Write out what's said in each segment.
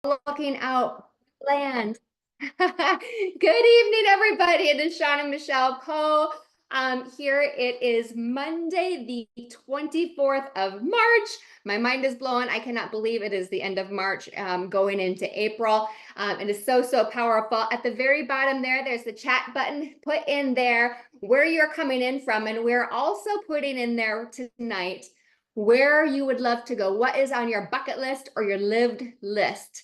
looking out land. Good evening, everybody. It is Sean and Michelle Poe. Here it is Monday, the 24th of March. My mind is blown. I cannot believe it is the end of March, going into April. It is so powerful. At the very bottom there's the chat button. Put in there where you're coming in from. And we're also putting in there tonight where you would love to go. What is on your bucket list or your lived list?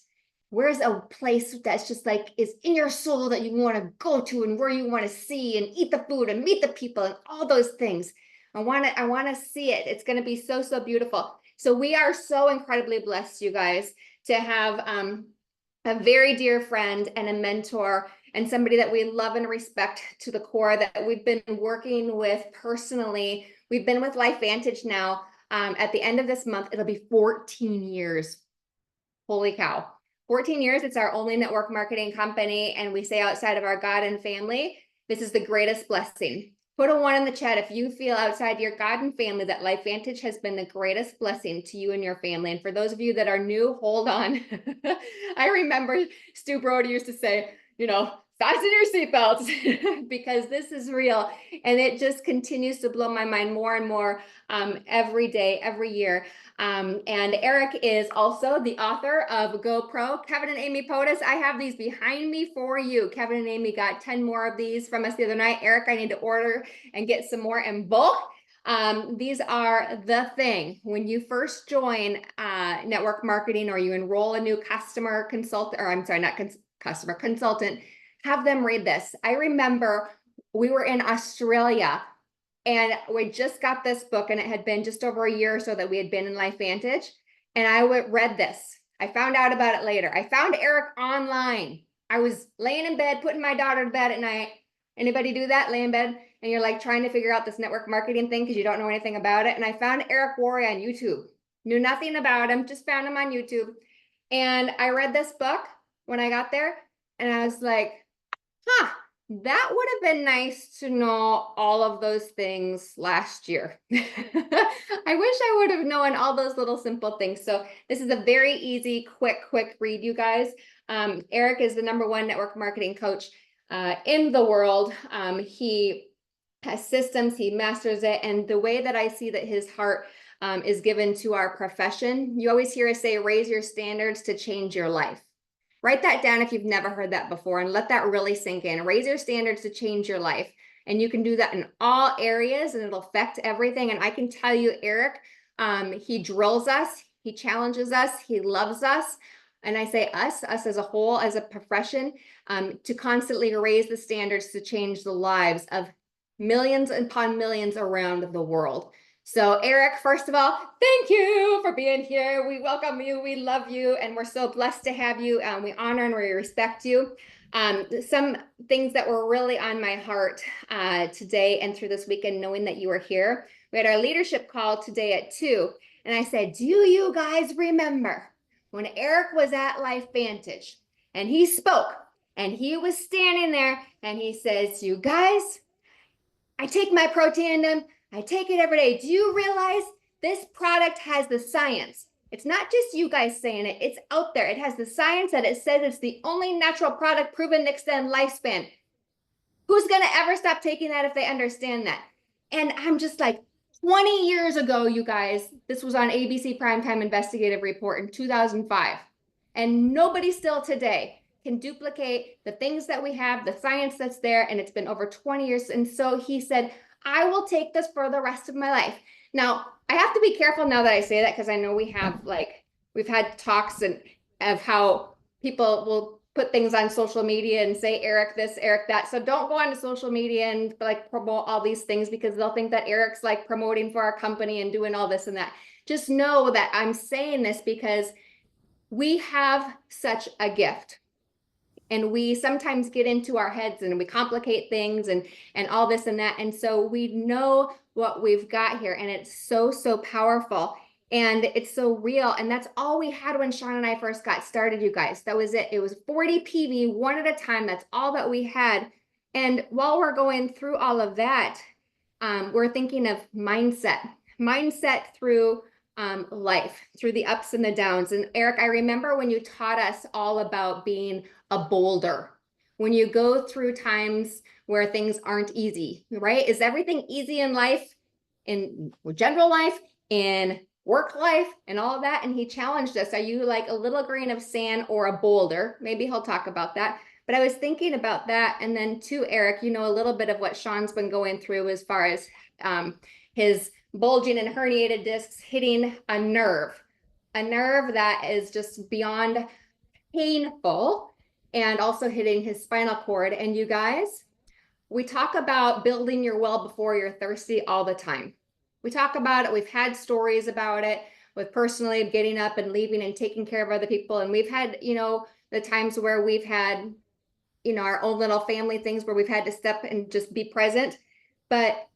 Where's a place that's just like is in your soul that you want to go to and where you want to see and eat the food and meet the people and all those things. I want to see it. It's going to be so beautiful. So we are so incredibly blessed, you guys, to have a very dear friend and a mentor and somebody that we love and respect to the core that we've been working with personally. We've been with LifeVantage now. At the end of this month, it'll be 14 years. Holy cow. 14 years, it's our only network marketing company, and we say outside of our God and family, this is the greatest blessing. Put a 1 in the chat if you feel outside your God and family that LifeVantage has been the greatest blessing to you and your family. And for those of you that are new, hold on. I remember Stu Brody used to say, fasten your seatbelts because this is real. And it just continues to blow my mind more and more every day, every year. And Eric is also the author of GoPro. Kevin and Amy POTUS, I have these behind me for you. Kevin and Amy got 10 more of these from us the other night. Eric, I need to order and get some more in bulk. These are the thing. When you first join network marketing or you enroll a new customer consultant, or I'm sorry, not customer consultant, have them read this. I remember we were in Australia and we just got this book, and it had been just over a year or so that we had been in LifeVantage. And I read this. I found out about it later. I found Eric online. I was laying in bed, putting my daughter to bed at night. Anybody do that? Lay in bed and you're like trying to figure out this network marketing thing because you don't know anything about it. And I found Eric Worre on YouTube. Knew nothing about him, just found him on YouTube. And I read this book when I got there, and I was like, that would have been nice to know all of those things last year. I wish I would have known all those little simple things. So this is a very easy, quick read, you guys. Eric is the #1 network marketing coach in the world. He has systems, he masters it. And the way that I see that his heart is given to our profession, you always hear us say, raise your standards to change your life. Write that down if you've never heard that before and let that really sink in. Raise your standards to change your life. And you can do that in all areas and it'll affect everything. And I can tell you, Eric, he drills us, he challenges us, he loves us. And I say us as a whole, as a profession, to constantly raise the standards to change the lives of millions upon millions around the world. So Eric, first of all, thank you for being here. We welcome you, we love you, and we're so blessed to have you. We honor and we respect you. Some things that were really on my heart today and through this weekend, knowing that you were here. We had our leadership call today at 2, and I said, do you guys remember when Eric was at LifeVantage and he spoke and he was standing there and he says, you guys, I take my Protandim, I take it every day. Do you realize this product has the science? It's not just you guys saying it, it's out there. It has the science that it says it's the only natural product proven to extend lifespan. Who's gonna ever stop taking that if they understand that? And I'm just like, 20 years ago, you guys, this was on ABC Primetime Investigative Report in 2005. And nobody still today can duplicate the things that we have, the science that's there, and it's been over 20 years. And so he said, I will take this for the rest of my life. Now, I have to be careful now that I say that because I know we've had talks of how people will put things on social media and say Eric this, Eric that. So don't go onto social media and promote all these things because they'll think that Eric's promoting for our company and doing all this and that. Just know that I'm saying this because we have such a gift. And we sometimes get into our heads and we complicate things and all this and that. And so we know what we've got here, and it's so powerful. And it's so real. And that's all we had when Sean and I first got started, you guys. That was it. It was 40 PV, one at a time. That's all that we had. And while we're going through all of that, we're thinking of mindset through life through the ups and the downs. And Eric, I remember when you taught us all about being a boulder. When you go through times where things aren't easy, right? Is everything easy in life, in general life, in work life, and all of that? And he challenged us. Are you like a little grain of sand or a boulder? Maybe he'll talk about that. But I was thinking about that. And then too, Eric, you know, a little bit of what Sean's been going through as far as his bulging and herniated discs hitting a nerve that is just beyond painful, and also hitting his spinal cord. And you guys, we talk about building your well before you're thirsty all the time. We talk about it. We've had stories about it with personally getting up and leaving and taking care of other people. And we've had, you know, the times where we've had, you know, our own little family things where we've had to step and just be present. But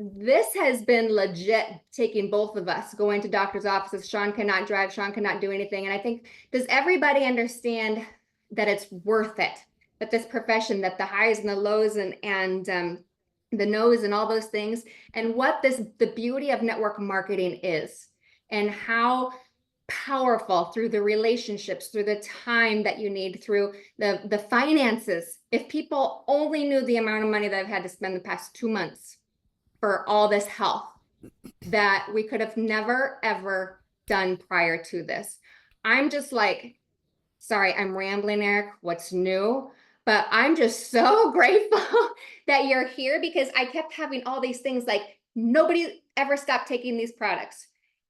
this has been legit, taking both of us going to doctor's offices. Sean cannot drive, Sean cannot do anything. And I think, does everybody understand that it's worth it? That this profession, that the highs and the lows and the no's and all those things, and what the beauty of network marketing is, and how powerful through the relationships, through the time that you need, through the finances. If people only knew the amount of money that I've had to spend the past 2 months for all this health that we could have never, ever done prior to this. I'm just like, sorry, I'm rambling, Eric. What's new? But I'm just so grateful that you're here, because I kept having all these things like, nobody ever stopped taking these products.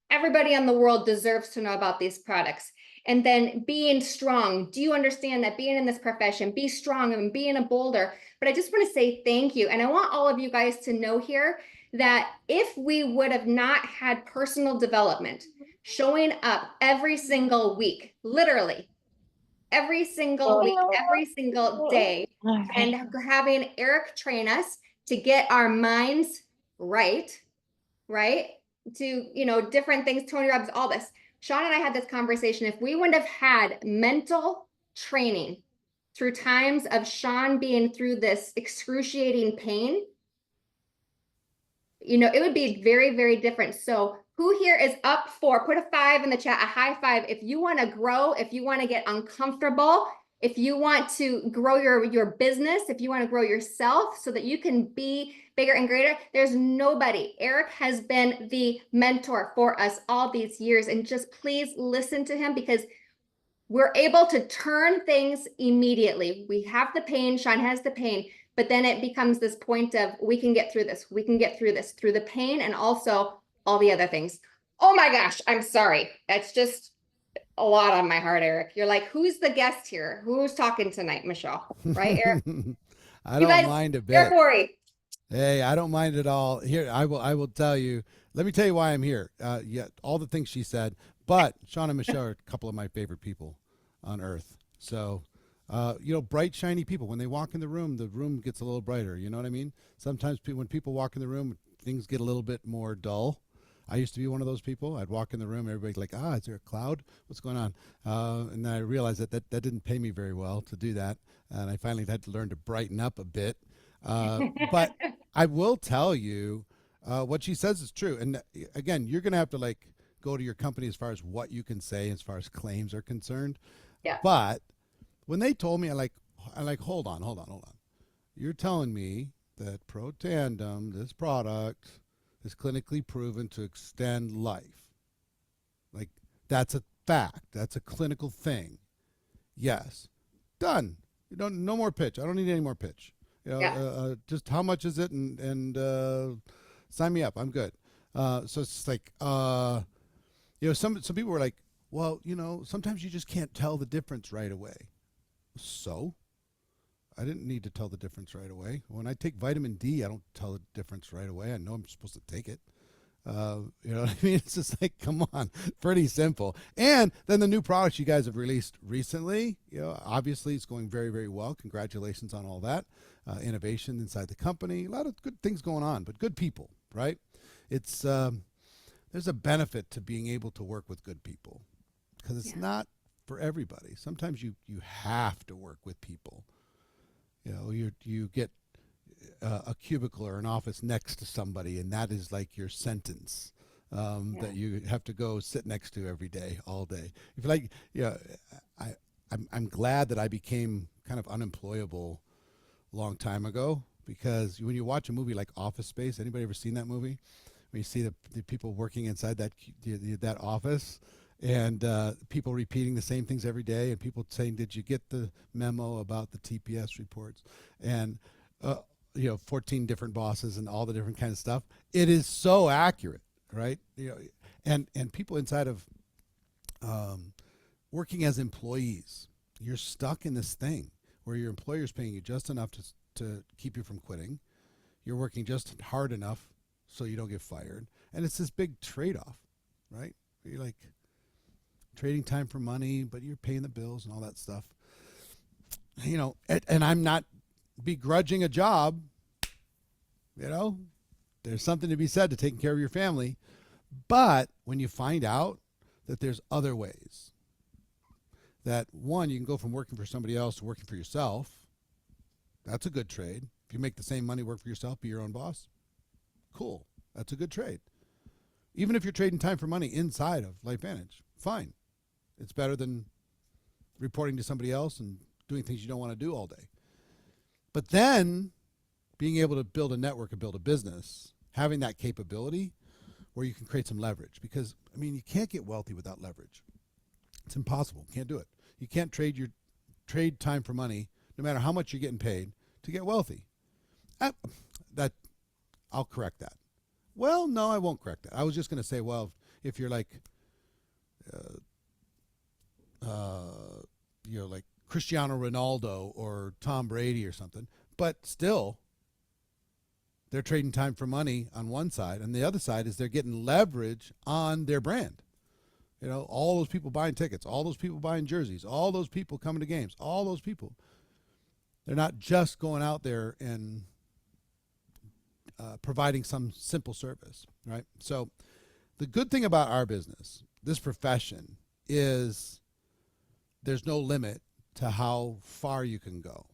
Everybody in the world deserves to know about these products. And then being strong. Do you understand that being in this profession, be strong and being a boulder? But I just want to say thank you. And I want all of you guys to know here that if we would have not had personal development, showing up every single week, literally every single week, every single day, and having Eric train us to get our minds right, to, you know, different things, Tony Robbins, all this. Sean and I had this conversation. If we wouldn't have had mental training through times of Sean being through this excruciating pain, you know, it would be very, very different. So who here is up for, put a 5 in the chat, a high 5. If you want to grow, if you want to get uncomfortable, if you want to grow your business, if you want to grow yourself so that you can be bigger and greater, there's nobody. Eric has been the mentor for us all these years. And just please listen to him, because we're able to turn things immediately. We have the pain, Sean has the pain, but then it becomes this point of, we can get through this. We can get through this, through the pain and also all the other things. Oh my gosh, I'm sorry. That's just a lot on my heart, Eric. You're like, who's the guest here? Who's talking tonight, Michelle? Right, Eric? I You don't guys, mind a bit. Eric Worre. Hey, I don't mind at all. Here, I will tell you. Let me tell you why I'm here. Yeah, all the things she said. But Sean and Michelle are a couple of my favorite people on earth. So, you know, bright, shiny people. When they walk in the room gets a little brighter. You know what I mean? Sometimes when people walk in the room, things get a little bit more dull. I used to be one of those people. I'd walk in the room, everybody's like, is there a cloud? What's going on? And then I realized that didn't pay me very well to do that. And I finally had to learn to brighten up a bit. But I will tell you, what she says is true. And again, you're going to have to like go to your company as far as what you can say as far as claims are concerned. Yeah. But when they told me, I like, hold on. You're telling me that Protandem, this product, is clinically proven to extend life. Like, that's a fact. That's a clinical thing. Yes. Done. You don't. No more pitch. I don't need any more pitch. You know, Yeah. just how much is it, and sign me up. I'm good. So it's like, you know, some people were like, well, you know, sometimes you just can't tell the difference right away. So I didn't need to tell the difference right away. When I take vitamin D, I don't tell the difference right away. I know I'm supposed to take it. You know what I mean? It's just like, come on, pretty simple. And then the new products you guys have released recently, you know, obviously it's going very, very well. Congratulations on all that. Innovation inside the company, a lot of good things going on, but good people, right? It's, there's a benefit to being able to work with good people, because it's not for everybody. Sometimes you have to work with people. You know, you get a cubicle or an office next to somebody, and that is like your sentence. Yeah. that you have to go sit next to every day, all day. If you like, yeah, I, I'm glad that I became kind of unemployable a long time ago because when you watch a movie like Office Space, anybody ever seen that movie? When you see the people working inside that office and people repeating the same things every day and people saying, did you get the memo about the TPS reports? And, uh, 14 different bosses and all the different kind of stuff. It is so accurate, right? And people inside of um, working as employees, you're stuck in this thing where your employer is paying you just enough to keep you from quitting. You're working just hard enough so you don't get fired. And it's this big trade off, right? You're like trading time for money, but you're paying the bills and all that stuff. And I'm not begrudging a job, you know, there's something to be said to taking care of your family. But when you find out that there's other ways, that one, you can go from working for somebody else to working for yourself, that's a good trade. If you make the same money, work for yourself, be your own boss, cool. That's a good trade. Even if you're trading time for money inside of LifeVantage, fine. It's better than reporting to somebody else and doing things you don't want to do all day. But then being able to build a network and build a business, having that capability where you can create some leverage. Because, I mean, you can't get wealthy without leverage. It's impossible. Can't do it. You can't trade time for money, no matter how much you're getting paid, to get wealthy. I, that I'll correct that. Well, no, I won't correct that. I was just going to say, well, if you're like, like Cristiano Ronaldo or Tom Brady or something, but still, they're trading time for money on one side, and the other side is they're getting leverage on their brand. All those people buying tickets, all those people buying jerseys, all those people coming to games, all those people. They're not just going out there and providing some simple service, right? So the good thing about our business, this profession, is there's no limit to how far you can go.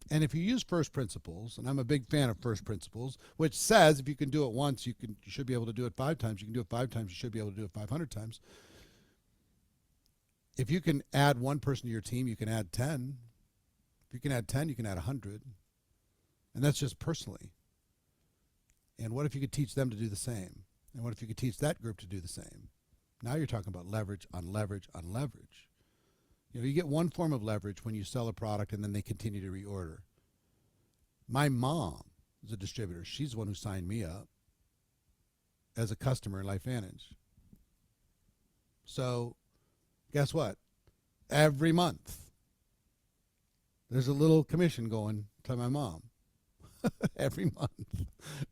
And if you use first principles, and I'm a big fan of first principles, which says if you can do it once, you should be able to do it 5 times. You can do it 5 times, you should be able to do it 500 times. If you can add one person to your team, you can add 10. If you can add 10, you can add 100. And that's just personally. And what if you could teach them to do the same? And what if you could teach that group to do the same? Now you're talking about leverage on leverage on leverage. You get one form of leverage when you sell a product and then they continue to reorder. My mom is a distributor. She's the one who signed me up as a customer in LifeVantage. So guess what? Every month, there's a little commission going to my mom. Every month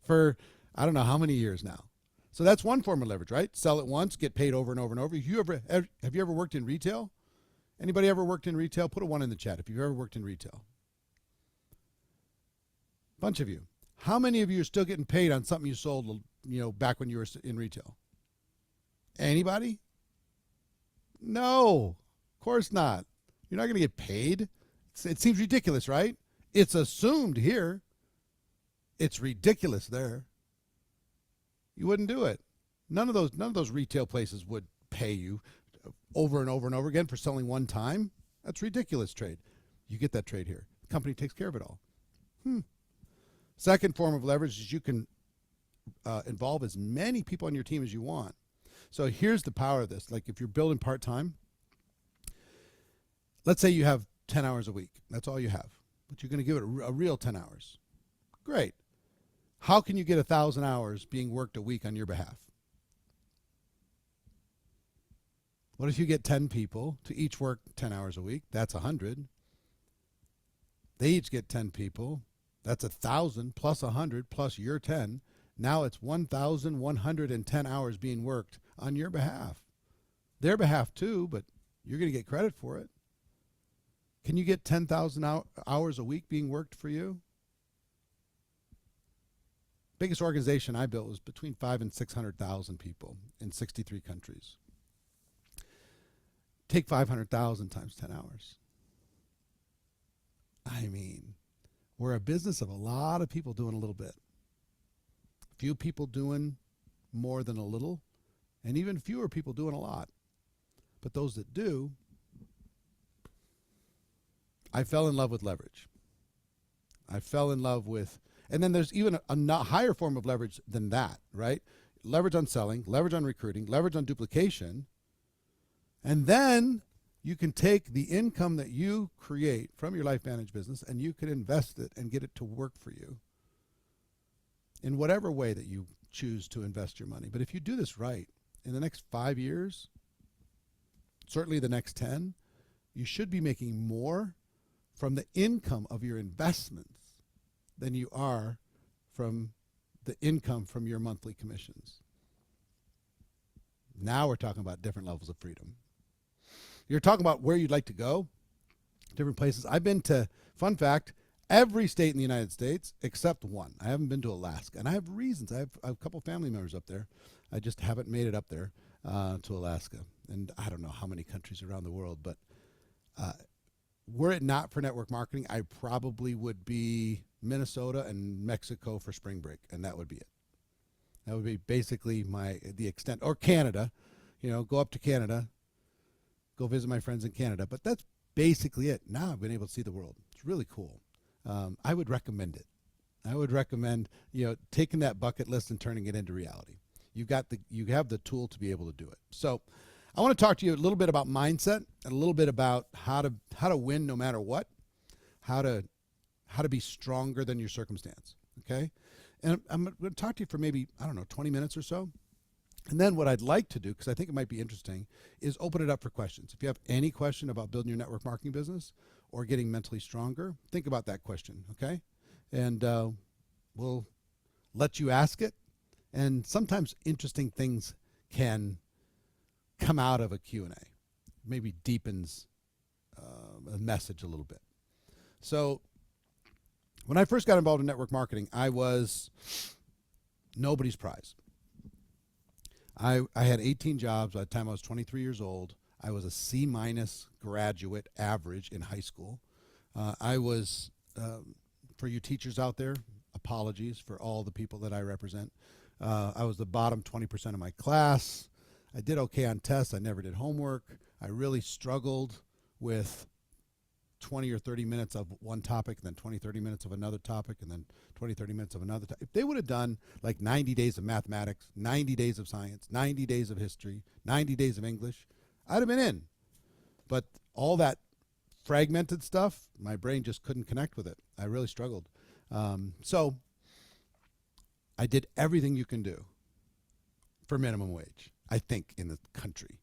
for I don't know how many years now. So that's one form of leverage, right? Sell it once, get paid over and over and over. Have you ever worked in retail? Anybody ever worked in retail? Put a 1 in the chat if you've ever worked in retail. Bunch of you. How many of you are still getting paid on something you sold, back when you were in retail? Anybody? No, of course not. You're not going to get paid. It seems ridiculous, right? It's assumed here. It's ridiculous there. You wouldn't do it. None of those retail places would pay you over and over and over again for selling one time. That's ridiculous trade. You get that trade here. The company takes care of it all. Second form of leverage is you can involve as many people on your team as you want. So here's the power of this. Like if you're building part-time, let's say you have 10 hours a week. That's all you have. But you're going to give it a real 10 hours. Great. How can you get 1,000 hours being worked a week on your behalf? What if you get 10 people to each work 10 hours a week? That's 100. They each get 10 people. That's 1,000 plus 100 plus your 10. Now it's 1,110 hours being worked on your behalf. Their behalf too, but you're going to get credit for it. Can you get 10,000 hours a week being worked for you? Biggest organization I built was between 500,000 and 600,000 people in 63 countries. Take 500,000 times 10 hours. I mean, we're a business of a lot of people doing a little bit. Few people doing more than a little, and even fewer people doing a lot. But those that do, I fell in love with leverage. I fell in love with, and then there's even a higher form of leverage than that, right? Leverage on selling, leverage on recruiting, leverage on duplication. And then you can take the income that you create from your LifeVantage business and you can invest it and get it to work for you in whatever way that you choose to invest your money. But if you do this right, in the next 5 years, certainly the next 10, you should be making more from the income of your investments than you are from the income from your monthly commissions. Now we're talking about different levels of freedom. You're talking about where you'd like to go, different places. I've been to, fun fact, every state in the United States except one. I haven't been to Alaska, and I have reasons. I have a couple family members up there. I just haven't made it up there to Alaska. And I don't know how many countries around the world, but were it not for network marketing, I probably would be Minnesota and Mexico for spring break, and that would be it. That would be basically the extent, or Canada, go up to Canada, go visit my friends in Canada. But that's basically it. Now I've been able to see the world. It's really cool. I would recommend it. I would recommend taking that bucket list and turning it into reality. You have the tool to be able to do it. So I want to talk to you a little bit about mindset and a little bit about how to win no matter what, how to be stronger than your circumstance. Okay, and I'm going to talk to you for maybe 20 minutes or so. And then what I'd like to do, because I think it might be interesting, is open it up for questions. If you have any question about building your network marketing business or getting mentally stronger, think about that question, okay? And we'll let you ask it. And sometimes interesting things can come out of a Q&A. Maybe deepens a message a little bit. So when I first got involved in network marketing, I was nobody's prize. I had 18 jobs by the time I was 23 years old. I was a C- graduate average in high school. I was, for you teachers out there, apologies for all the people that I represent. I was the bottom 20% of my class. I did okay on tests. I never did homework. I really struggled with 20 or 30 minutes of one topic, and then 20, 30 minutes of another topic, and then 20, 30 minutes of another topic. If they would have done like 90 days of mathematics, 90 days of science, 90 days of history, 90 days of English, I'd have been in. But all that fragmented stuff, my brain just couldn't connect with it. I really struggled. So I did everything you can do for minimum wage, I think, in the country.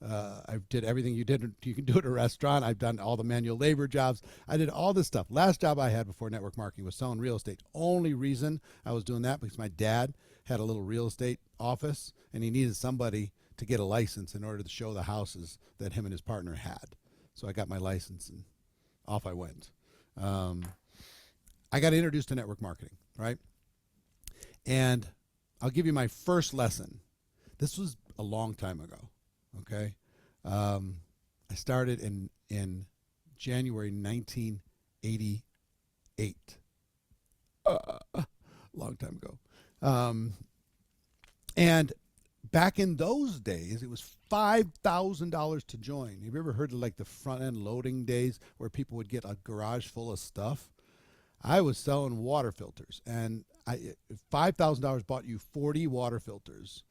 I did everything you can do at a restaurant. I've done all the manual labor jobs. I did all this stuff. Last job I had before network marketing was selling real estate. Only reason I was doing that because my dad had a little real estate office and he needed somebody to get a license in order to show the houses that him and his partner had. So I got my license and off I went. I got introduced to network marketing, right? And I'll give you my first lesson. This was a long time ago. Okay, I started in January 1988. Long time ago. And back in those days, it was $5,000 to join. Have you ever heard of like the front end loading days where people would get a garage full of stuff? I was selling water filters, and $5,000 bought you 40 water filters.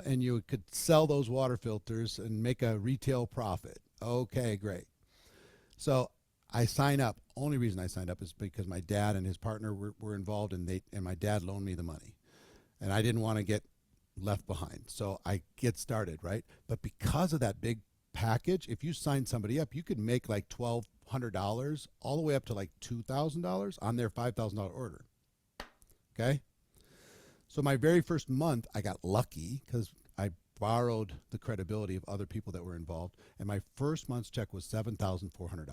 And you could sell those water filters and make a retail profit. Okay, great. So I sign up. Only reason I signed up is because my dad and his partner were involved, and my dad loaned me the money. And I didn't want to get left behind. So I get started, right? But because of that big package, if you sign somebody up, you could make like $1,200 all the way up to like $2,000 on their $5,000 order. Okay? So my very first month, I got lucky because I borrowed the credibility of other people that were involved, and my first month's check was $7,400.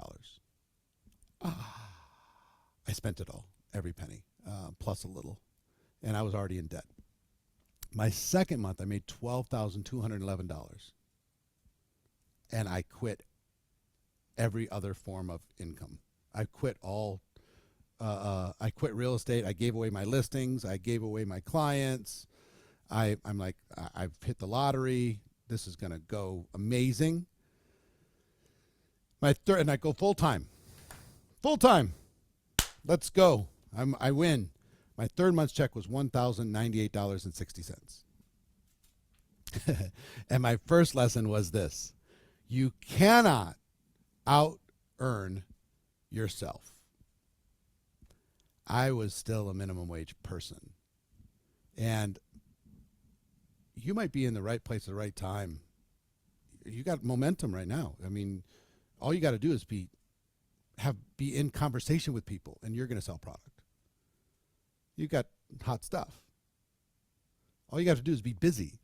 I spent it all, every penny, plus a little, and I was already in debt. My second month, I made $12,211, and I quit every other form of income. I quit I quit real estate. I gave away my listings. I gave away my clients. I'm like, I've hit the lottery. This is going to go amazing. And I go full time. Full time. Let's go. I win. My third month's check was $1,098.60. And my first lesson was this: you cannot out earn yourself. I was still a minimum wage person. And you might be in the right place at the right time. You got momentum right now. I mean, all you got to do is be in conversation with people, and you're going to sell product. You got hot stuff. All you got to do is be busy,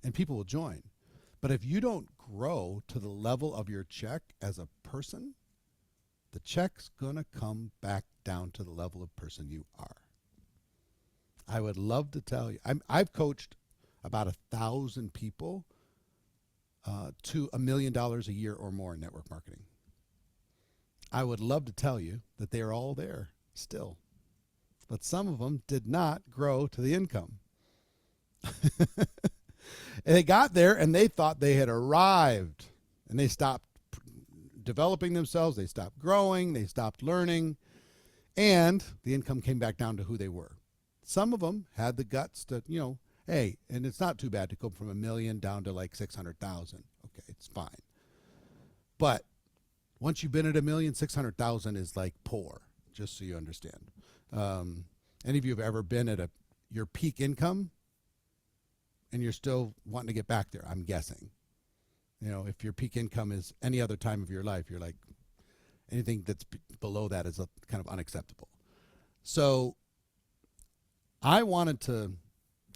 and people will join. But if you don't grow to the level of your check as a person, the check's going to come back down to the level of person you are. I would love to tell you, I've coached about 1,000 people to $1 million a year or more in network marketing. I would love to tell you that they are all there still, but some of them did not grow to the income. And they got there and they thought they had arrived, and they stopped developing themselves, they stopped growing, they stopped learning, and the income came back down to who they were. Some of them had the guts to, hey, and it's not too bad to go from $1 million down to like 600,000. Okay, it's fine. But once you've been at $1 million, 600,000 is like poor, just so you understand. Any of you have ever been at your peak income and you're still wanting to get back there? I'm guessing. If your peak income is any other time of your life, you're like, anything that's below that is kind of unacceptable. So I wanted to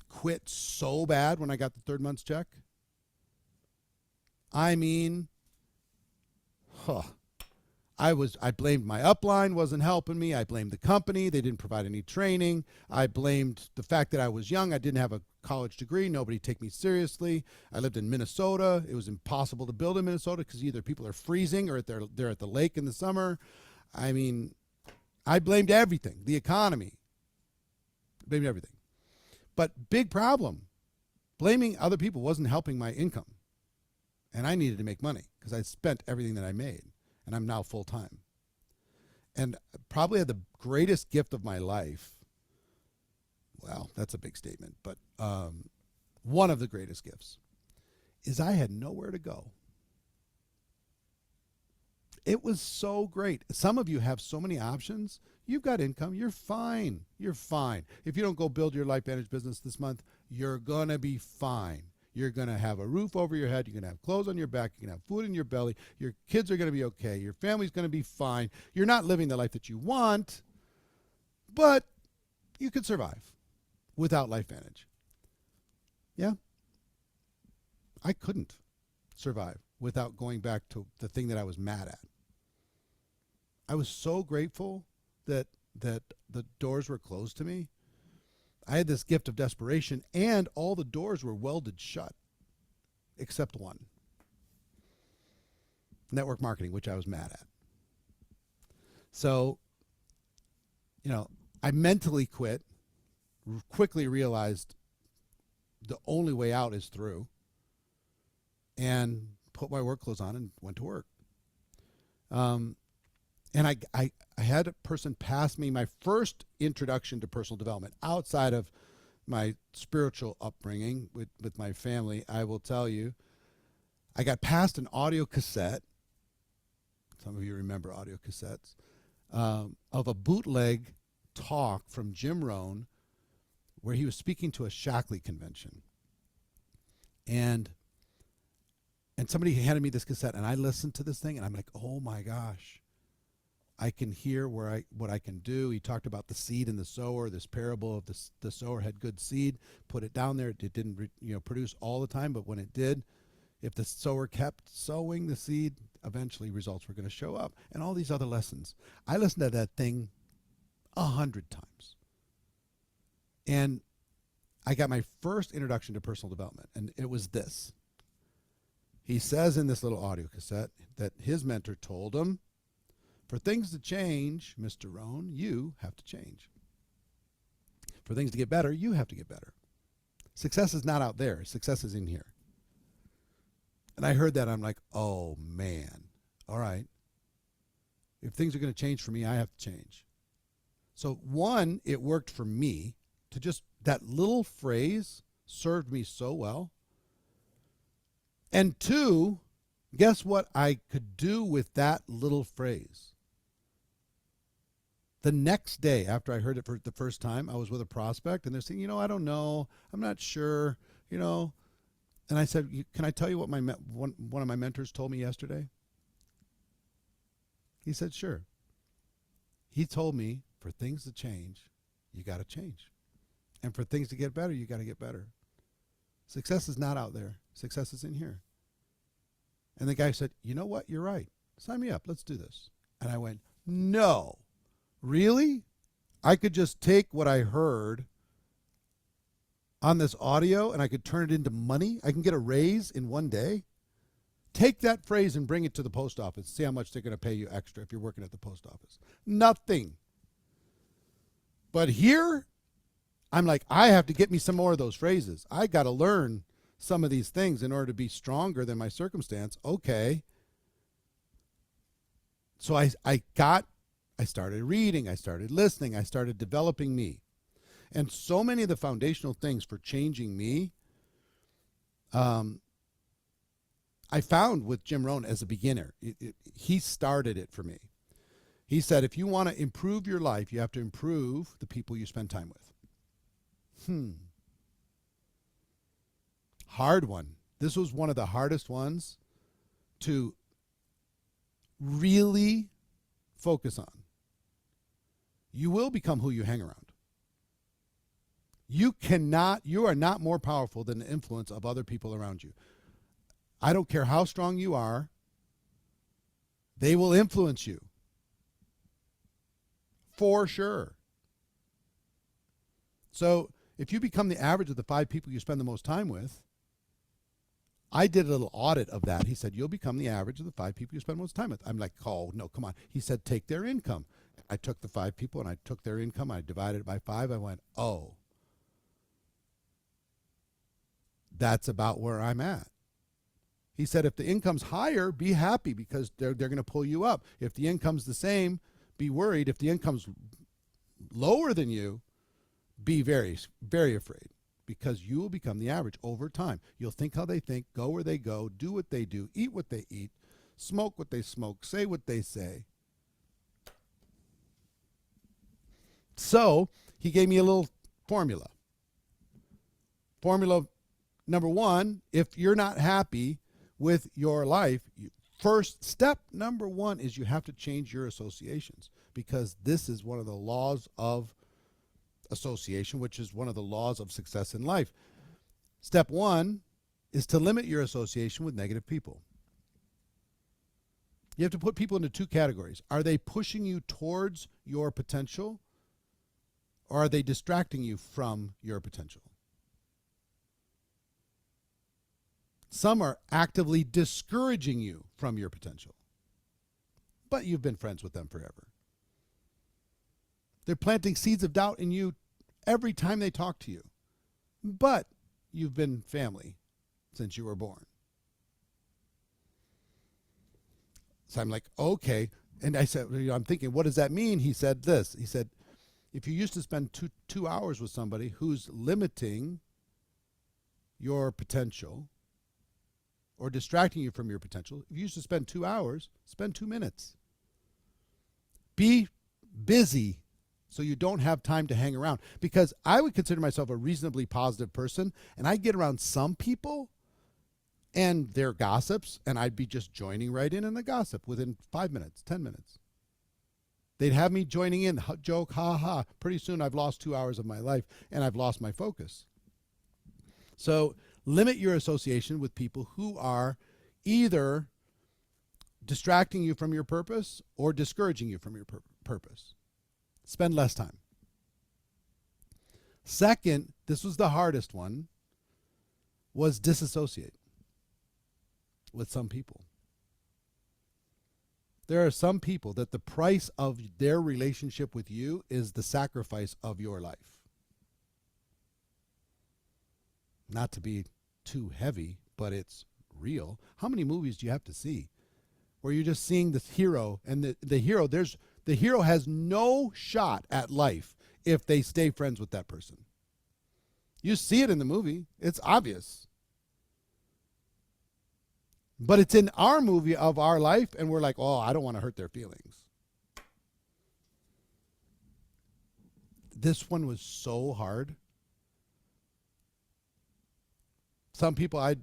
quit so bad when I got the third month's check. I mean, I blamed my upline wasn't helping me. I blamed the company. They didn't provide any training. I blamed the fact that I was young. I didn't have a college degree. Nobody take me seriously. I lived in Minnesota. It was impossible to build in Minnesota because either people are freezing or they're at the lake in the summer. I mean, I blamed everything. The economy. Blamed everything. But big problem. Blaming other people wasn't helping my income. And I needed to make money because I spent everything that I made. And I'm now full time. And probably had the greatest gift of my life. Well, that's a big statement, but one of the greatest gifts is I had nowhere to go. It was so great. Some of you have so many options. You've got income. You're fine. You're fine. If you don't go build your Life Manage business this month, you're going to be fine. You're going to have a roof over your head. You're going to have clothes on your back. You're going to have food in your belly. Your kids are going to be okay. Your family's going to be fine. You're not living the life that you want, but you could survive without Life Manage. Yeah. I couldn't survive without going back to the thing that I was mad at. I was so grateful that the doors were closed to me. I had this gift of desperation, and all the doors were welded shut, except one. Network marketing, which I was mad at. So, I mentally quit, quickly realized the only way out is through, and put my work clothes on and went to work. And I had a person pass me my first introduction to personal development outside of my spiritual upbringing with my family. I will tell you, I got passed an audio cassette. Some of you remember audio cassettes of a bootleg talk from Jim Rohn where he was speaking to a Shockley convention. And somebody handed me this cassette, and I listened to this thing, and I'm like, oh my gosh. I can hear what I can do. He talked about the seed and the sower, this parable of the sower had good seed, put it down there. It didn't produce all the time, but when it did, if the sower kept sowing the seed, eventually results were going to show up. And all these other lessons. I listened to that thing 100 times. And I got my first introduction to personal development, and it was this. He says in this little audio cassette that his mentor told him, for things to change, Mr. Rohn, you have to change. For things to get better, you have to get better. Success is not out there. Success is in here. And I heard that. I'm like, oh, man. All right. If things are going to change for me, I have to change. So, one, it worked for me to just, that little phrase served me so well. And two, guess what I could do with that little phrase? The next day after I heard it for the first time, I was with a prospect and they're saying, I don't know. I'm not sure, you know. And I said, can I tell you what one of my mentors told me yesterday? He said, sure. He told me for things to change, you got to change. And for things to get better, you got to get better. Success is not out there. Success is in here. And the guy said, you know what? You're right. Sign me up. Let's do this. And I went, no. Really? I could just take what I heard on this audio and I could turn it into money? I can get a raise in one day? Take that phrase and bring it to the post office. See how much they're going to pay you extra if you're working at the post office. Nothing. But here, I'm like, I have to get me some more of those phrases. I got to learn some of these things in order to be stronger than my circumstance. Okay. So I started reading, I started listening, I started developing me. And so many of the foundational things for changing me, I found with Jim Rohn as a beginner. He started it for me. He said, if you want to improve your life, you have to improve the people you spend time with. Hard one. This was one of the hardest ones to really focus on. You will become who you hang around. You are not more powerful than the influence of other people around you. I don't care how strong you are, they will influence you. For sure. So if you become the average of the 5 people you spend the most time with, I did a little audit of that. He said, you'll become the average of the 5 people you spend most time with. I'm like, oh, no, come on. He said, take their income. I took the 5 people and I took their income. I divided it by 5. I went, oh, that's about where I'm at. He said, if the income's higher, be happy because they're going to pull you up. If the income's the same, be worried. If the income's lower than you, be very, very afraid because you will become the average over time. You'll think how they think, go where they go, do what they do, eat what they eat, smoke what they smoke, say what they say. So he gave me a little formula. Formula number 1, if you're not happy with your life, first step number 1 is you have to change your associations because this is one of the laws of association, which is one of the laws of success in life. Step 1 is to limit your association with negative people. You have to put people into 2 categories. Are they pushing you towards your potential or are they distracting you from your potential? Some are actively discouraging you from your potential, but you've been friends with them forever. They're planting seeds of doubt in you every time they talk to you, but you've been family since you were born. So I'm like, okay. And I said, I'm thinking, what does that mean? He said this. He said, if you used to spend two hours with somebody who's limiting your potential or distracting you from your potential, if you used to spend 2 hours, spend 2 minutes. Be busy so you don't have time to hang around. Because I would consider myself a reasonably positive person, and I get around some people and their gossips, and I'd be just joining right in the gossip within 5 minutes, 10 minutes. They'd have me joining in, joke, ha ha. Pretty soon I've lost 2 hours of my life, and I've lost my focus. So limit your association with people who are either distracting you from your purpose or discouraging you from your purpose. Spend less time. Second, this was the hardest one, was disassociate with some people. There are some people that the price of their relationship with you is the sacrifice of your life. Not to be too heavy, but it's real. How many movies do you have to see where you're just seeing this hero and the hero has no shot at life if they stay friends with that person. You see it in the movie. It's obvious. But it's in our movie of our life, and we're like, oh, I don't want to hurt their feelings. This one was so hard. Some people I'd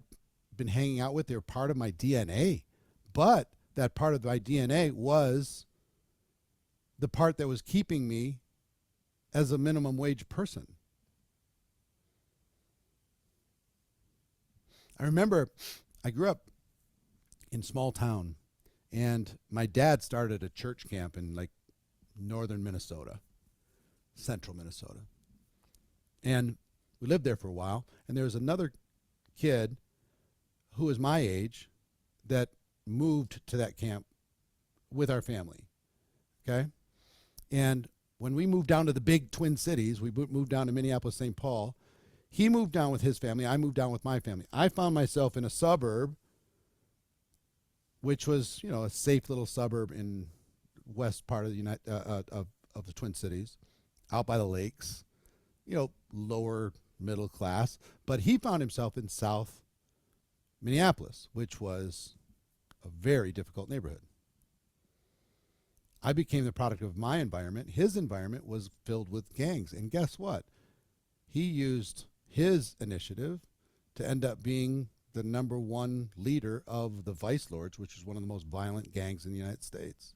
been hanging out with, they were part of my DNA. But that part of my DNA was the part that was keeping me as a minimum wage person. I remember I grew up in small town, and my dad started a church camp in like northern Minnesota, central Minnesota. And we lived there for a while, and there was another kid who was my age that moved to that camp with our family. Okay? And when we moved down to the big Twin Cities, we moved down to Minneapolis, St. Paul. He moved down with his family. I moved down with my family. I found myself in a suburb, which was, you know, a safe little suburb in west part of the of the Twin Cities, out by the lakes, you know, lower middle class. But he found himself in South Minneapolis, which was a very difficult neighborhood. I became the product of my environment. His environment was filled with gangs. And guess what? He used his initiative to end up being the number one leader of the Vice Lords, which is one of the most violent gangs in the United States.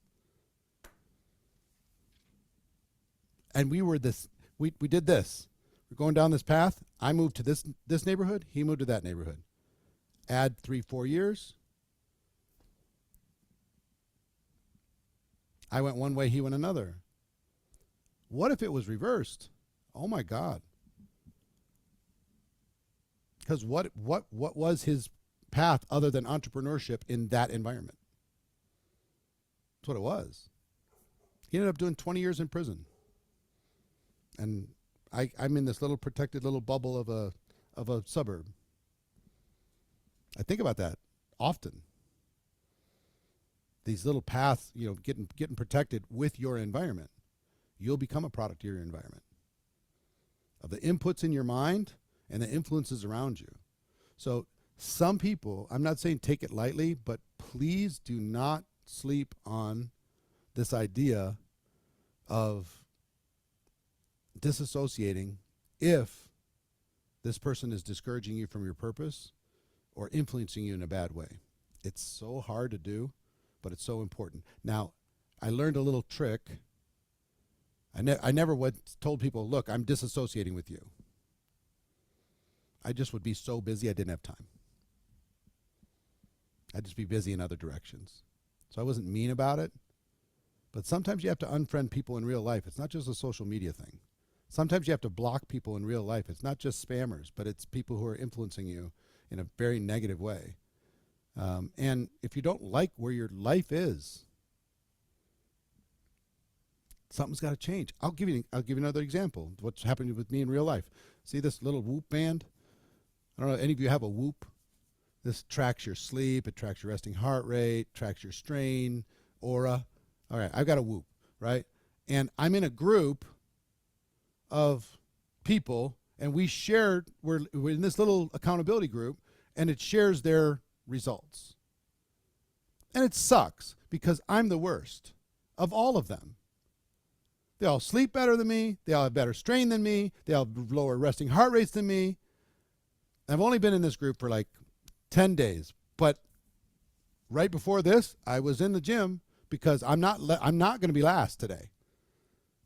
And we did this. We're going down this path. I moved to this neighborhood. He moved to that neighborhood. Add 3-4 years. I went one way, he went another. What if it was reversed? Oh my God. Because what was his path other than entrepreneurship in that environment? That's what it was. He ended up doing 20 years in prison. And I'm in this little protected little bubble of a suburb. I think about that often. These little paths, you know, getting protected with your environment. You'll become a product of your environment, of the inputs in your mind and the influences around you. So some people, I'm not saying take it lightly, but please do not sleep on this idea of disassociating if this person is discouraging you from your purpose or influencing you in a bad way. It's so hard to do, but it's so important. Now, I learned a little trick. I never told people, look, I'm disassociating with you. I just would be so busy I didn't have time. I'd just be busy in other directions. So I wasn't mean about it. But sometimes you have to unfriend people in real life. It's not just a social media thing. Sometimes you have to block people in real life. It's not just spammers, but it's people who are influencing you in a very negative way. And if you don't like where your life is, something's got to change. I'll give you another example. What's happening with me in real life? See this little Whoop band? I don't know, any of you have a Whoop? This tracks your sleep, it tracks your resting heart rate, tracks your strain, aura. All right, I've got a Whoop, right? And I'm in a group of people, and we're in this little accountability group, and it shares their results. And it sucks because I'm the worst of all of them. They all sleep better than me. They all have better strain than me. They all have lower resting heart rates than me. I've only been in this group for like 10 days. But right before this, I was in the gym because I'm not going to be last today.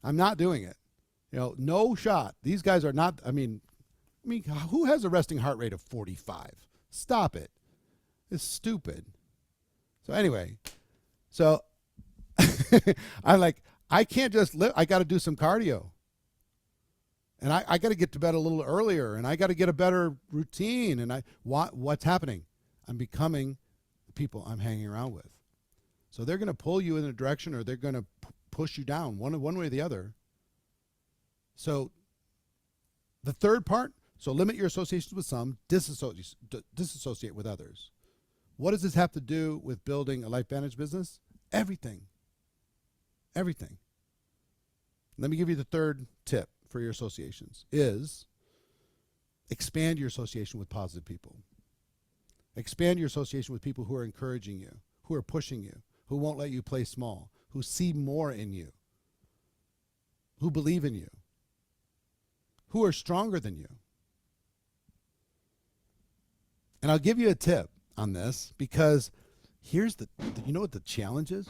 I'm not doing it. You know, no shot. These guys are not, I mean, who has a resting heart rate of 45? Stop it. It's stupid. So anyway, I'm like, I can't just live. I got to do some cardio. And I got to get to bed a little earlier, and I got to get a better routine. And what's happening? I'm becoming the people I'm hanging around with. So they're going to pull you in a direction, or they're going to push you down one way or the other. So the third part, So limit your associations with some, disassociate with others. What does this have to do with building a LifeVantage business? Everything. Everything. Let me give you the third tip for your associations is expand your association with positive people. Expand your association with people who are encouraging you, who are pushing you, who won't let you play small, who see more in you, who believe in you, who are stronger than you. And I'll give you a tip on this because here's you know what the challenge is?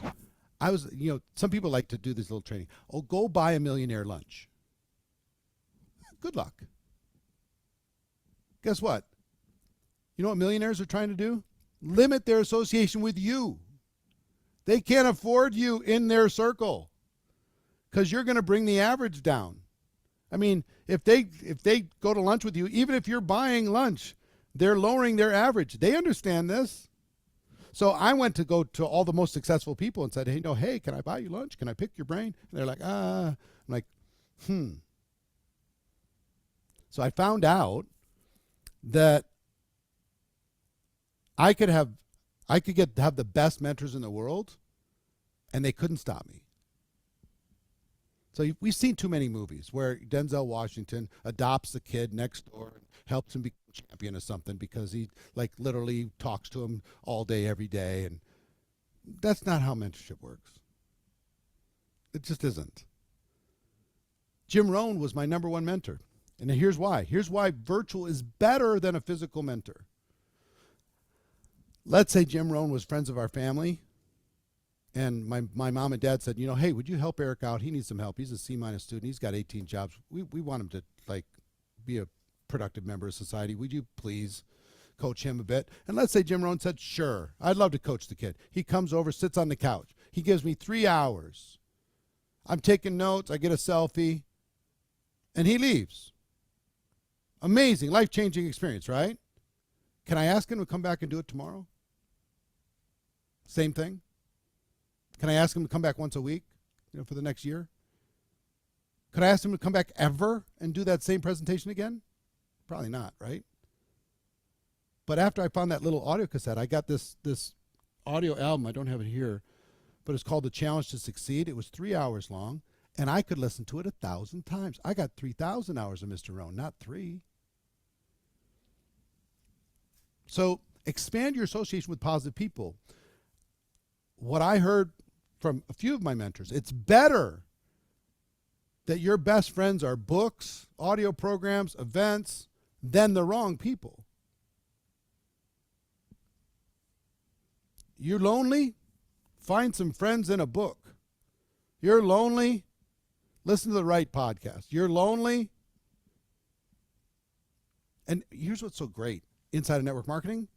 Some people like to do this little training. Oh, go buy a millionaire lunch. Good luck. Guess what? You know what millionaires are trying to do? Limit their association with you. They can't afford you in their circle because you're going to bring the average down. I mean, if they go to lunch with you, even if you're buying lunch, they're lowering their average. They understand this. So I went to go to all the most successful people and said, hey, can I buy you lunch? Can I pick your brain? And they're like, I'm like, So I found out that I could have the best mentors in the world, and they couldn't stop me. So we've seen too many movies where Denzel Washington adopts the kid next door and helps him become champion or something because he literally talks to him all day, every day. And that's not how mentorship works. It just isn't. Jim Rohn was my number one mentor. And here's why. Here's why virtual is better than a physical mentor. Let's say Jim Rohn was friends of our family. And my mom and dad said, hey, would you help Eric out? He needs some help. He's a C- student. He's got 18 jobs. We want him to be a productive member of society. Would you please coach him a bit? And let's say Jim Rohn said, sure, I'd love to coach the kid. He comes over, sits on the couch. He gives me 3 hours. I'm taking notes. I get a selfie. And he leaves. Amazing, life-changing experience, right? Can I ask him to come back and do it tomorrow? Same thing? Can I ask him to come back once a week, for the next year? Could I ask him to come back ever and do that same presentation again? Probably not, right? But after I found that little audio cassette, I got this audio album. I don't have it here, but it's called The Challenge to Succeed. It was 3 hours long, and I could listen to it 1,000 times. I got 3,000 hours of Mr. Rohn, not 3. So expand your association with positive people. What I heard from a few of my mentors, it's better that your best friends are books, audio programs, events, than the wrong people. You're lonely? Find some friends in a book. You're lonely? Listen to the right podcast. You're lonely? And here's what's so great inside of network marketing.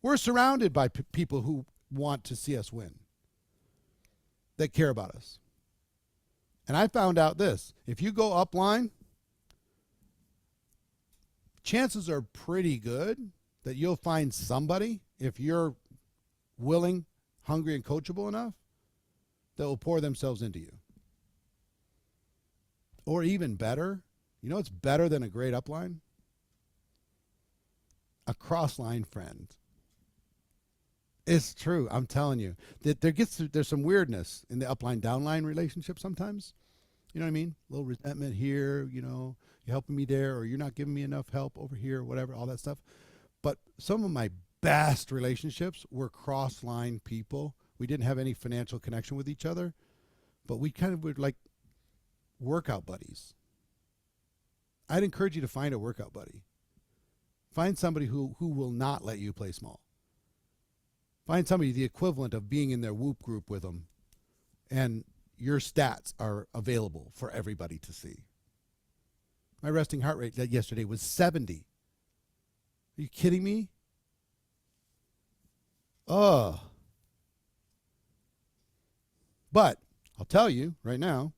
We're surrounded by people who want to see us win, that care about us. And I found out this. If you go upline, chances are pretty good that you'll find somebody, if you're willing, hungry, and coachable enough, that will pour themselves into you. Or even better, what's better than a great upline? A cross-line friend. It's true. I'm telling you that there's some weirdness in the upline downline relationship sometimes. You know what I mean? A little resentment here, you're helping me there, or you're not giving me enough help over here, whatever, all that stuff. But some of my best relationships were cross-line people. We didn't have any financial connection with each other, but we kind of were like workout buddies. I'd encourage you to find a workout buddy. Find somebody who will not let you play small. Find somebody the equivalent of being in their Whoop group with them, and your stats are available for everybody to see. My resting heart rate yesterday was 70. Are you kidding me? Oh. But I'll tell you right now.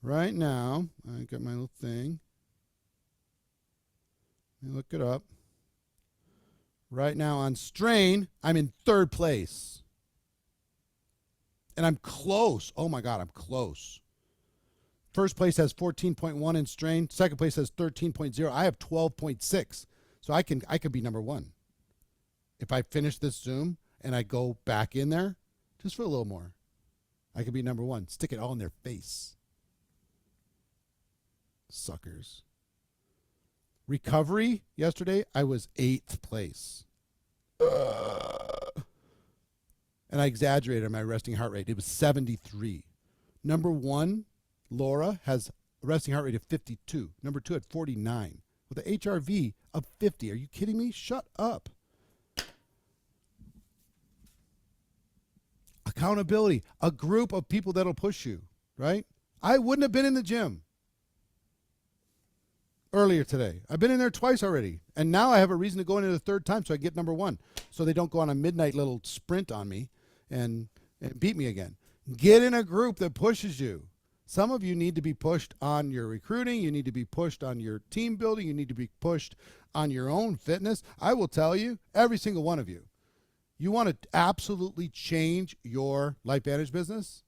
Right now, I got my little thing. Let me look it up. Right now on strain, I'm in 3rd place. And I'm close. Oh my God, I'm close. first place has 14.1 in strain. Second place has 13.0. I have 12.6. So I could be number one. If I finish this Zoom and I go back in there just for a little more, I could be number one. Stick it all in their face. Suckers. Recovery yesterday, I was 8th place. And I exaggerated on my resting heart rate. It was 73. Number one, Laura, has a resting heart rate of 52. Number two at 49 with an HRV of 50. Are you kidding me? Shut up. Accountability, a group of people that'll push you, right? I wouldn't have been in the gym earlier today. I've been in there twice already. And now I have a reason to go in it a third time so I get number one. So they don't go on a midnight little sprint on me and beat me again. Get in a group that pushes you. Some of you need to be pushed on your recruiting. You need to be pushed on your team building. You need to be pushed on your own fitness. I will tell you, every single one of you, you want to absolutely change your LifeVantage business?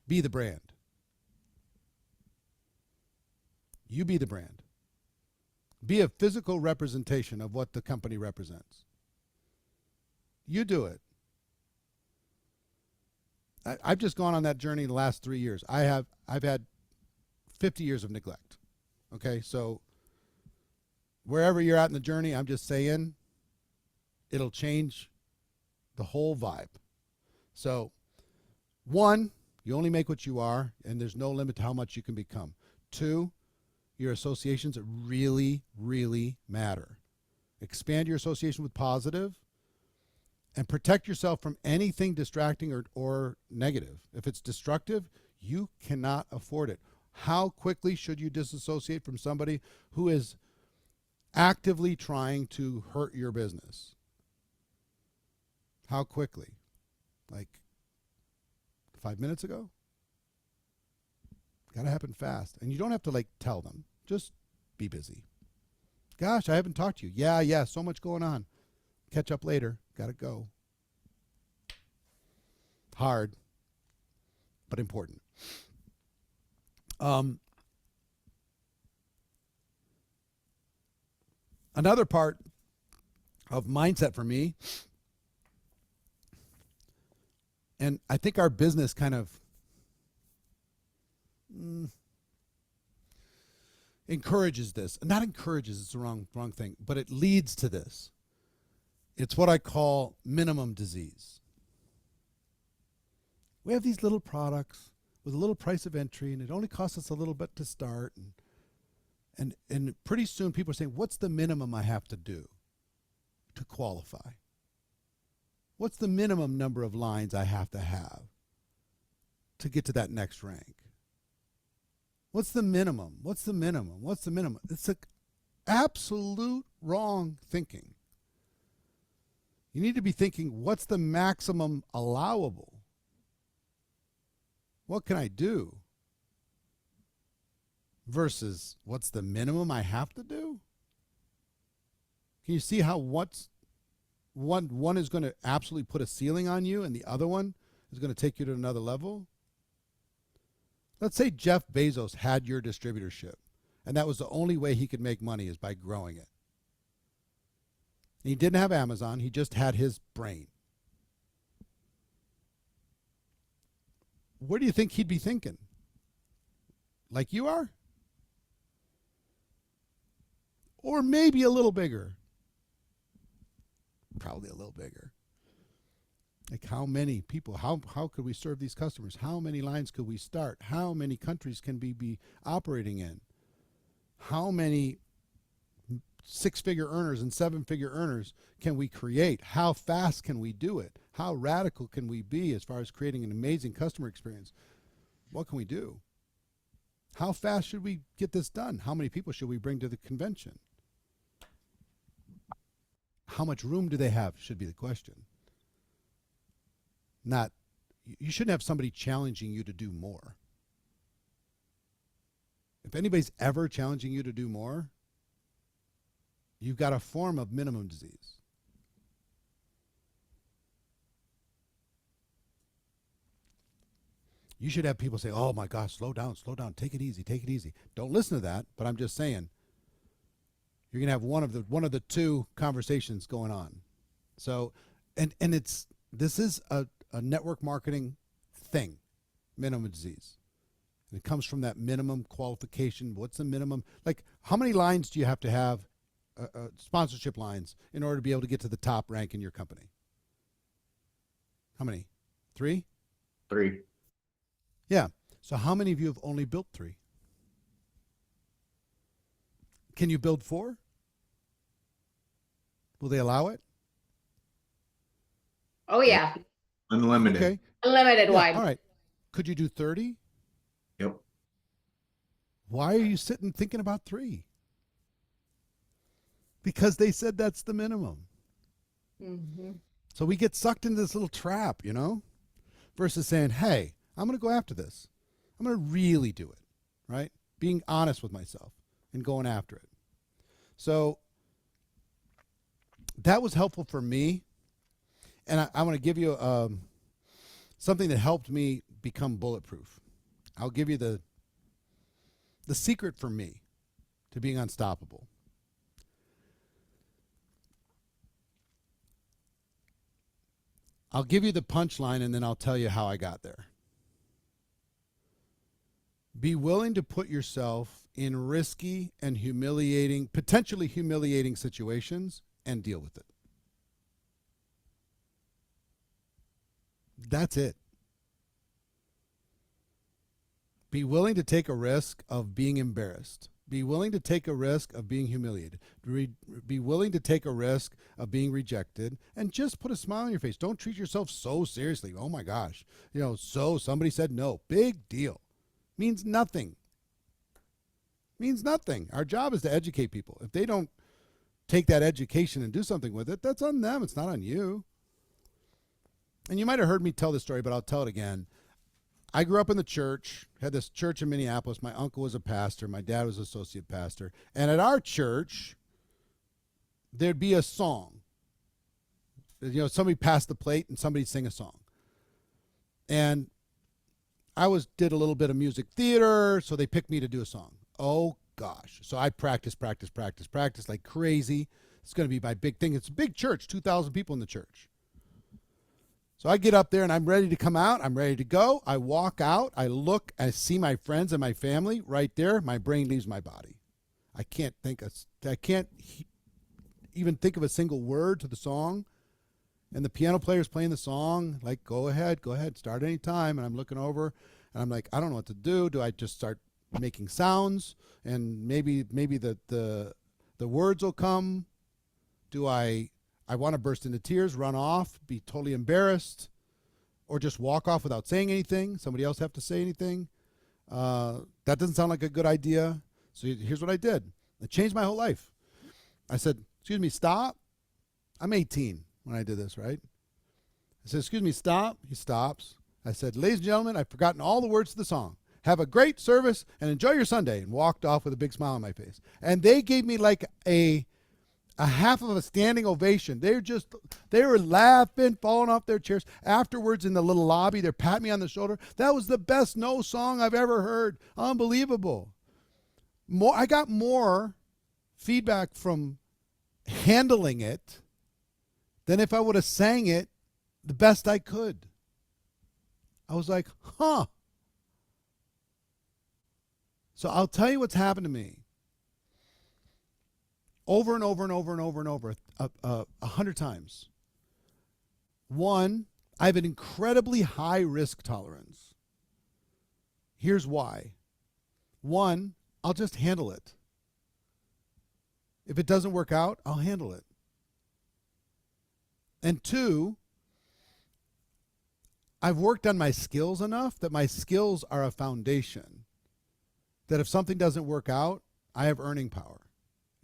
Be the brand. You be the brand. Be a physical representation of what the company represents. You do it. I've just gone on that journey the last 3 years. I've had 50 years of neglect. Okay, so wherever you're at in the journey, I'm just saying it'll change the whole vibe. So, one, you only make what you are, and there's no limit to how much you can become. Two, your associations really, really matter. Expand your association with positive and protect yourself from anything distracting or negative. If it's destructive, you cannot afford it. How quickly should you disassociate from somebody who is actively trying to hurt your business? How quickly? Like 5 minutes ago? Got to happen fast. And you don't have to tell them. Just be busy. Gosh, I haven't talked to you. Yeah, so much going on. Catch up later. Got to go. Hard, but important. Another part of mindset for me, and I think our business kind of encourages this. Not encourages, it's the wrong thing, but it leads to this. It's what I call minimum disease. We have these little products with a little price of entry, and it only costs us a little bit to start. And pretty soon people are saying, what's the minimum I have to do to qualify? What's the minimum number of lines I have to get to that next rank? What's the minimum? What's the minimum? What's the minimum? It's an absolute wrong thinking. You need to be thinking, what's the maximum allowable? What can I do? Versus, what's the minimum I have to do? Can you see how one is going to absolutely put a ceiling on you and the other one is going to take you to another level? Let's say Jeff Bezos had your distributorship, and that was the only way he could make money is by growing it. He didn't have Amazon. He just had his brain. Where do you think he'd be thinking? Like you are? Or maybe a little bigger. Probably a little bigger. Like how many people, how could we serve these customers? How many lines could we start? How many countries can we be operating in? How many six-figure earners and seven-figure earners can we create? How fast can we do it? How radical can we be as far as creating an amazing customer experience? What can we do? How fast should we get this done? How many people should we bring to the convention? How much room do they have should be the question. Not, you shouldn't have somebody challenging you to do more. If anybody's ever challenging you to do more, you've got a form of minimum disease. You should have people say, "Oh my gosh, slow down, take it easy, take it easy." Don't listen to that. But I'm just saying, you're gonna have one of the two conversations going on. So, and this is a network marketing thing, minimum disease. And it comes from that minimum qualification. What's the minimum? Like, how many lines do you have to have, sponsorship lines, in order to be able to get to the top rank in your company? How many? Three? 3. Yeah. So how many of you have only built three? Can you build four? Will they allow it? Oh yeah, Unlimited. Okay. unlimited Yeah. wide. All right. Could you do 30? Yep. Why are you sitting thinking about three? Because they said that's the minimum. Mm-hmm. So we get sucked into this little trap, versus saying, hey, I'm going to go after this. I'm going to really do it, right? Being honest with myself and going after it. So that was helpful for me. And I want to give you something that helped me become bulletproof. I'll give you the secret for me to being unstoppable. I'll give you the punchline and then I'll tell you how I got there. Be willing to put yourself in risky and humiliating, potentially humiliating situations and deal with it. That's it. Be willing to take a risk of being embarrassed. Be willing to take a risk of being humiliated. Be willing to take a risk of being rejected, and just put a smile on your face. Don't treat yourself so seriously. Oh my gosh. So somebody said no. Big deal. Means nothing. Means nothing. Our job is to educate people. If they don't take that education and do something with it, that's on them. It's not on you. And you might have heard me tell this story, but I'll tell it again. I grew up in the church, had this church in Minneapolis. My uncle was a pastor. My dad was associate pastor. And at our church, there'd be a song. Somebody passed the plate and somebody'd sing a song. And I did a little bit of music theater, so they picked me to do a song. Oh, gosh. So I practice like crazy. It's going to be my big thing. It's a big church, 2,000 people in the church. So I get up there and I'm ready to come out. I'm ready to go. I walk out. I look. I see my friends and my family right there. My brain leaves my body. I can't even think of a single word to the song. And the piano player's playing the song. Like, go ahead, start any time. And I'm looking over and I'm like, I don't know what to do. Do I just start making sounds and maybe the words will come? Do I want to burst into tears, run off, be totally embarrassed, or just walk off without saying anything? Somebody else have to say anything? That doesn't sound like a good idea. So here's what I did. It changed my whole life. I said, excuse me, stop. I'm 18 when I did this, right? I said, excuse me, stop. He stops. I said, ladies and gentlemen, I've forgotten all the words to the song. Have a great service and enjoy your Sunday, and walked off with a big smile on my face. And they gave me like a half of a standing ovation. They were laughing, falling off their chairs. Afterwards, in the little lobby, they're patting me on the shoulder. That was the best no song I've ever heard. Unbelievable. I got more feedback from handling it than if I would have sang it the best I could. I was like, huh. So I'll tell you what's happened to me. Over and over and over and over and over, 100 times. One, I have an incredibly high risk tolerance. Here's why. One, I'll just handle it. If it doesn't work out, I'll handle it. And two, I've worked on my skills enough that my skills are a foundation. That if something doesn't work out, I have earning power.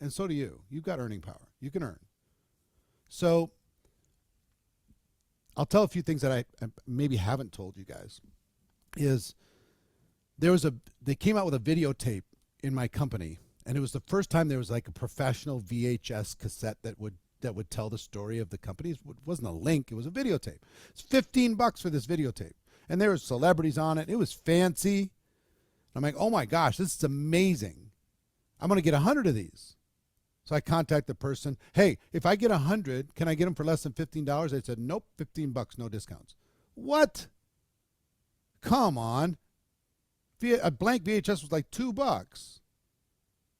And so do you. You've got earning power. You can earn. So I'll tell a few things that I maybe haven't told you guys. They came out with a videotape in my company, and it was the first time there was like a professional VHS cassette that would tell the story of the company. It wasn't a link, it was a videotape. It's $15 for this videotape. and there were celebrities on it. It was fancy. I'm like, oh my gosh, this is amazing. I'm going to get 100 of these. So I contact the person. Hey, if I get 100, can I get them for less than $15? They said, nope, $15, no discounts. What? Come on. A blank VHS was like $2.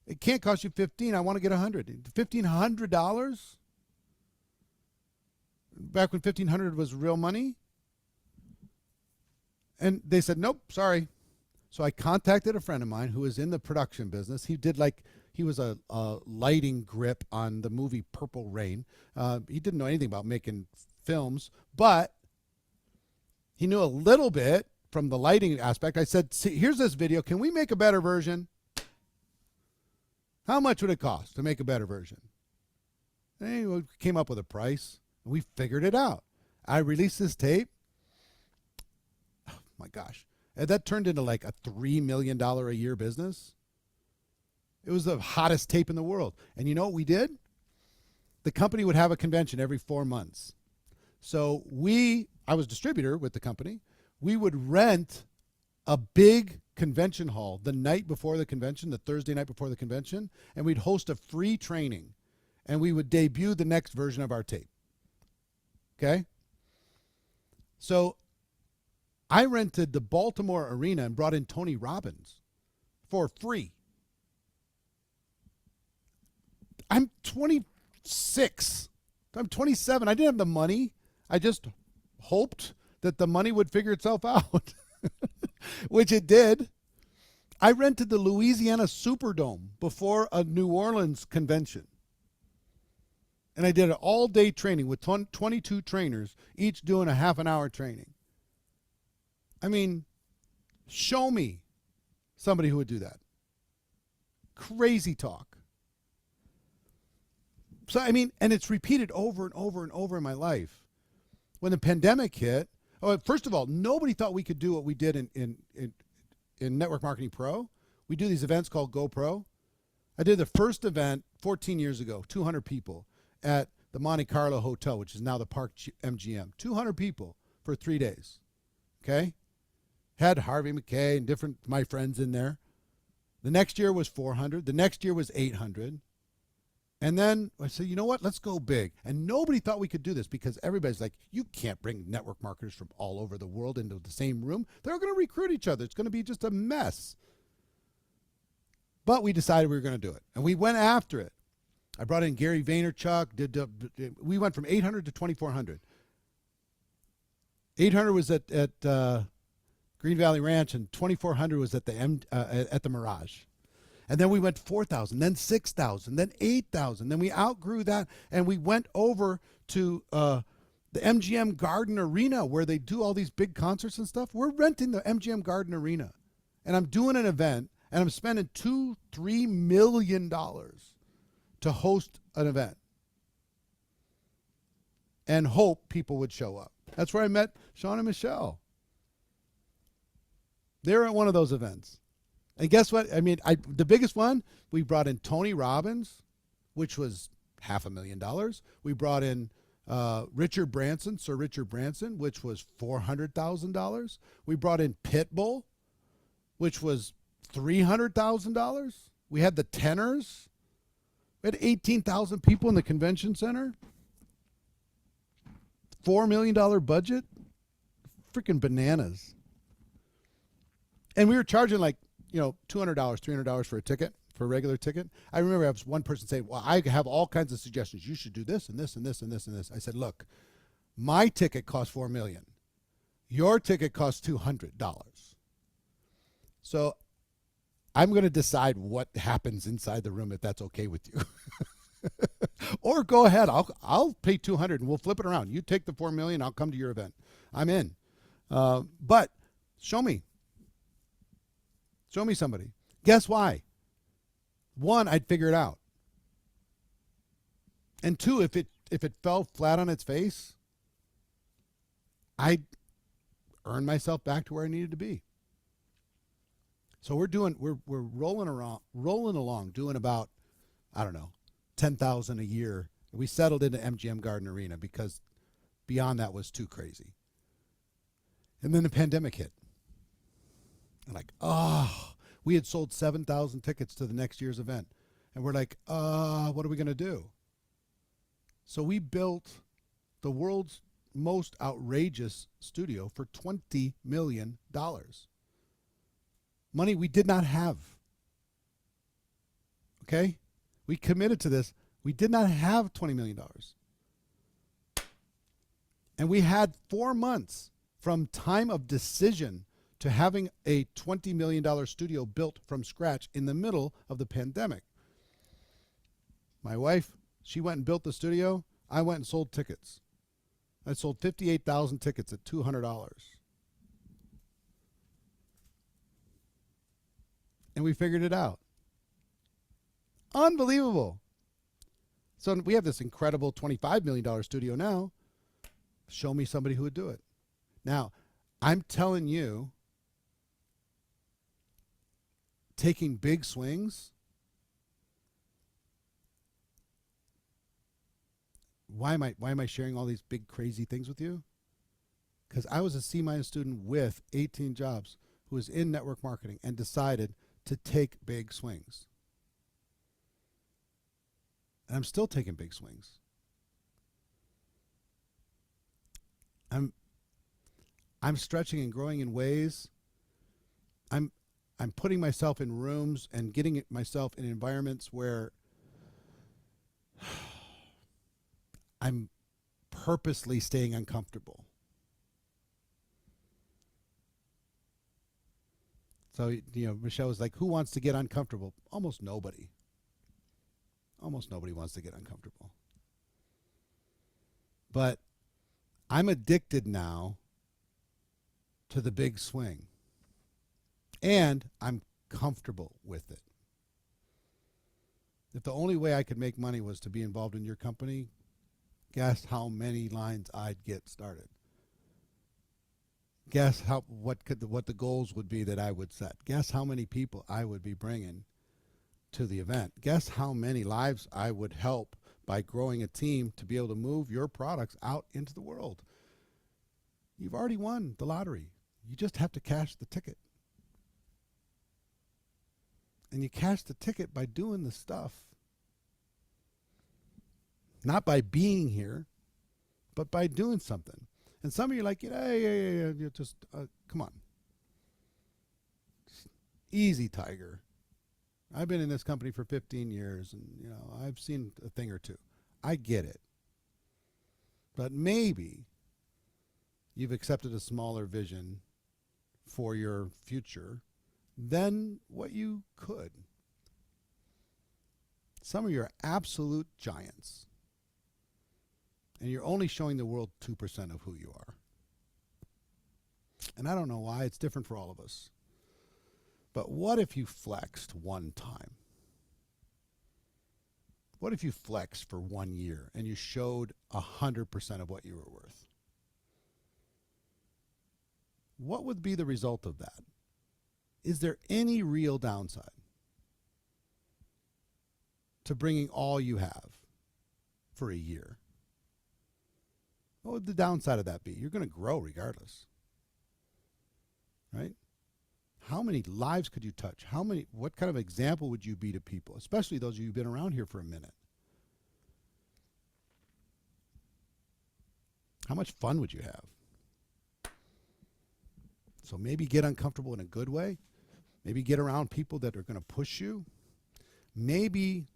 It can't cost you 15. I want to get 100. $1,500? Back when 1,500 was real money? And they said, nope, sorry. So I contacted a friend of mine who was in the production business. He was a lighting grip on the movie Purple Rain. He didn't know anything about making films, but he knew a little bit from the lighting aspect. I said, see, here's this video. Can we make a better version? How much would it cost to make a better version? And he came up with a price. We figured it out. I released this tape. Oh my gosh. And that turned into like a $3 million a year business. It was the hottest tape in the world. And you know what we did? The company would have a convention every 4 months. So I was distributor with the company. We would rent a big convention hall the night before the convention, the Thursday night before the convention, and we'd host a free training. And we would debut the next version of our tape. Okay? So I rented the Baltimore Arena and brought in Tony Robbins for free. I'm 26. I'm 27. I didn't have the money. I just hoped that the money would figure itself out, which it did. I rented the Louisiana Superdome before a New Orleans convention. And I did an all-day training with 22 trainers, each doing a half an hour training. I mean, show me somebody who would do that. Crazy talk. So, I mean, and it's repeated over and over and over in my life. When the pandemic hit, first of all, nobody thought we could do what we did in Network Marketing Pro. We do these events called GoPro. I did the first event 14 years ago, 200 people at the Monte Carlo Hotel, which is now the Park MGM. 200 people for 3 days. Okay? Had Harvey McKay and different my friends in there. The next year was 400. The next year was 800. And then I said, you know what? Let's go big. And nobody thought we could do this because everybody's like, you can't bring network marketers from all over the world into the same room. They're going to recruit each other. It's going to be just a mess. But we decided we were going to do it. And we went after it. I brought in Gary Vaynerchuk. We went from 800 to 2,400. 800 was at Green Valley Ranch, and 2,400 was at the Mirage. And then we went 4,000, then 6,000, then 8,000. Then we outgrew that, and we went over to the MGM Garden Arena where they do all these big concerts and stuff. We're renting the MGM Garden Arena, and I'm doing an event, and I'm spending $2-3 million to host an event and hope people would show up. That's where I met Sean and Michelle. They were at one of those events. And guess what? I mean, the biggest one, we brought in Tony Robbins, which was $500,000. We brought in Sir Richard Branson, which was $400,000. We brought in Pitbull, which was $300,000. We had the Tenors. We had 18,000 people in the convention center. $4 million budget. Freaking bananas. And we were charging like, $200, $300 for a ticket, for a regular ticket. I remember I was one person saying, well, I have all kinds of suggestions. You should do this and this and this and this and this. I said, look, my ticket costs $4 million. Your ticket costs $200. So I'm going to decide what happens inside the room if that's okay with you. Or go ahead. I'll pay $200 and we'll flip it around. You take the $4 million, I'll come to your event. I'm in. But show me. Show me somebody. Guess why? One, I'd figure it out. And two, if it fell flat on its face, I'd earn myself back to where I needed to be. So we're rolling along, doing about, I don't know, 10,000 a year. We settled into MGM Garden Arena because beyond that was too crazy. And then the pandemic hit. And like, oh, we had sold 7,000 tickets to the next year's event. And we're like, what are we going to do? So we built the world's most outrageous studio for $20 million. Money we did not have. Okay? We committed to this. We did not have $20 million. And we had 4 months from time of decision to having a $20 million studio built from scratch in the middle of the pandemic. My wife, she went and built the studio. I went and sold tickets. I sold 58,000 tickets at $200. And we figured it out. Unbelievable. So we have this incredible $25 million studio now. Show me somebody who would do it. Now, I'm telling you, taking big swings, why am I sharing all these big crazy things with you? Because I was a C- student with 18 jobs who was in network marketing and decided to take big swings. And I'm still taking big swings. I'm stretching and growing in ways. I'm putting myself in rooms and getting myself in environments where I'm purposely staying uncomfortable. So, Michelle was like, who wants to get uncomfortable? Almost nobody. Almost nobody wants to get uncomfortable. But I'm addicted now to the big swing. And I'm comfortable with it. If the only way I could make money was to be involved in your company, guess how many lines I'd get started. Guess what the goals would be that I would set. Guess how many people I would be bringing to the event. Guess how many lives I would help by growing a team to be able to move your products out into the world. You've already won the lottery. You just have to cash the ticket. And you cash the ticket by doing the stuff. Not by being here, but by doing something. And some of you are like, yeah, just come on. Easy, Tiger. I've been in this company for 15 years, and I've seen a thing or two. I get it. But maybe you've accepted a smaller vision for your future than what you could. Some of you are absolute giants. And you're only showing the world 2% of who you are. And I don't know why. It's different for all of us. But what if you flexed one time? What if you flexed for 1 year and you showed 100% of what you were worth? What would be the result of that? Is there any real downside to bringing all you have for a year? What would the downside of that be? You're going to grow regardless. Right? How many lives could you touch? What kind of example would you be to people, especially those of you who've been around here for a minute? How much fun would you have? So maybe get uncomfortable in a good way. Maybe get around people that are going to push you. Maybe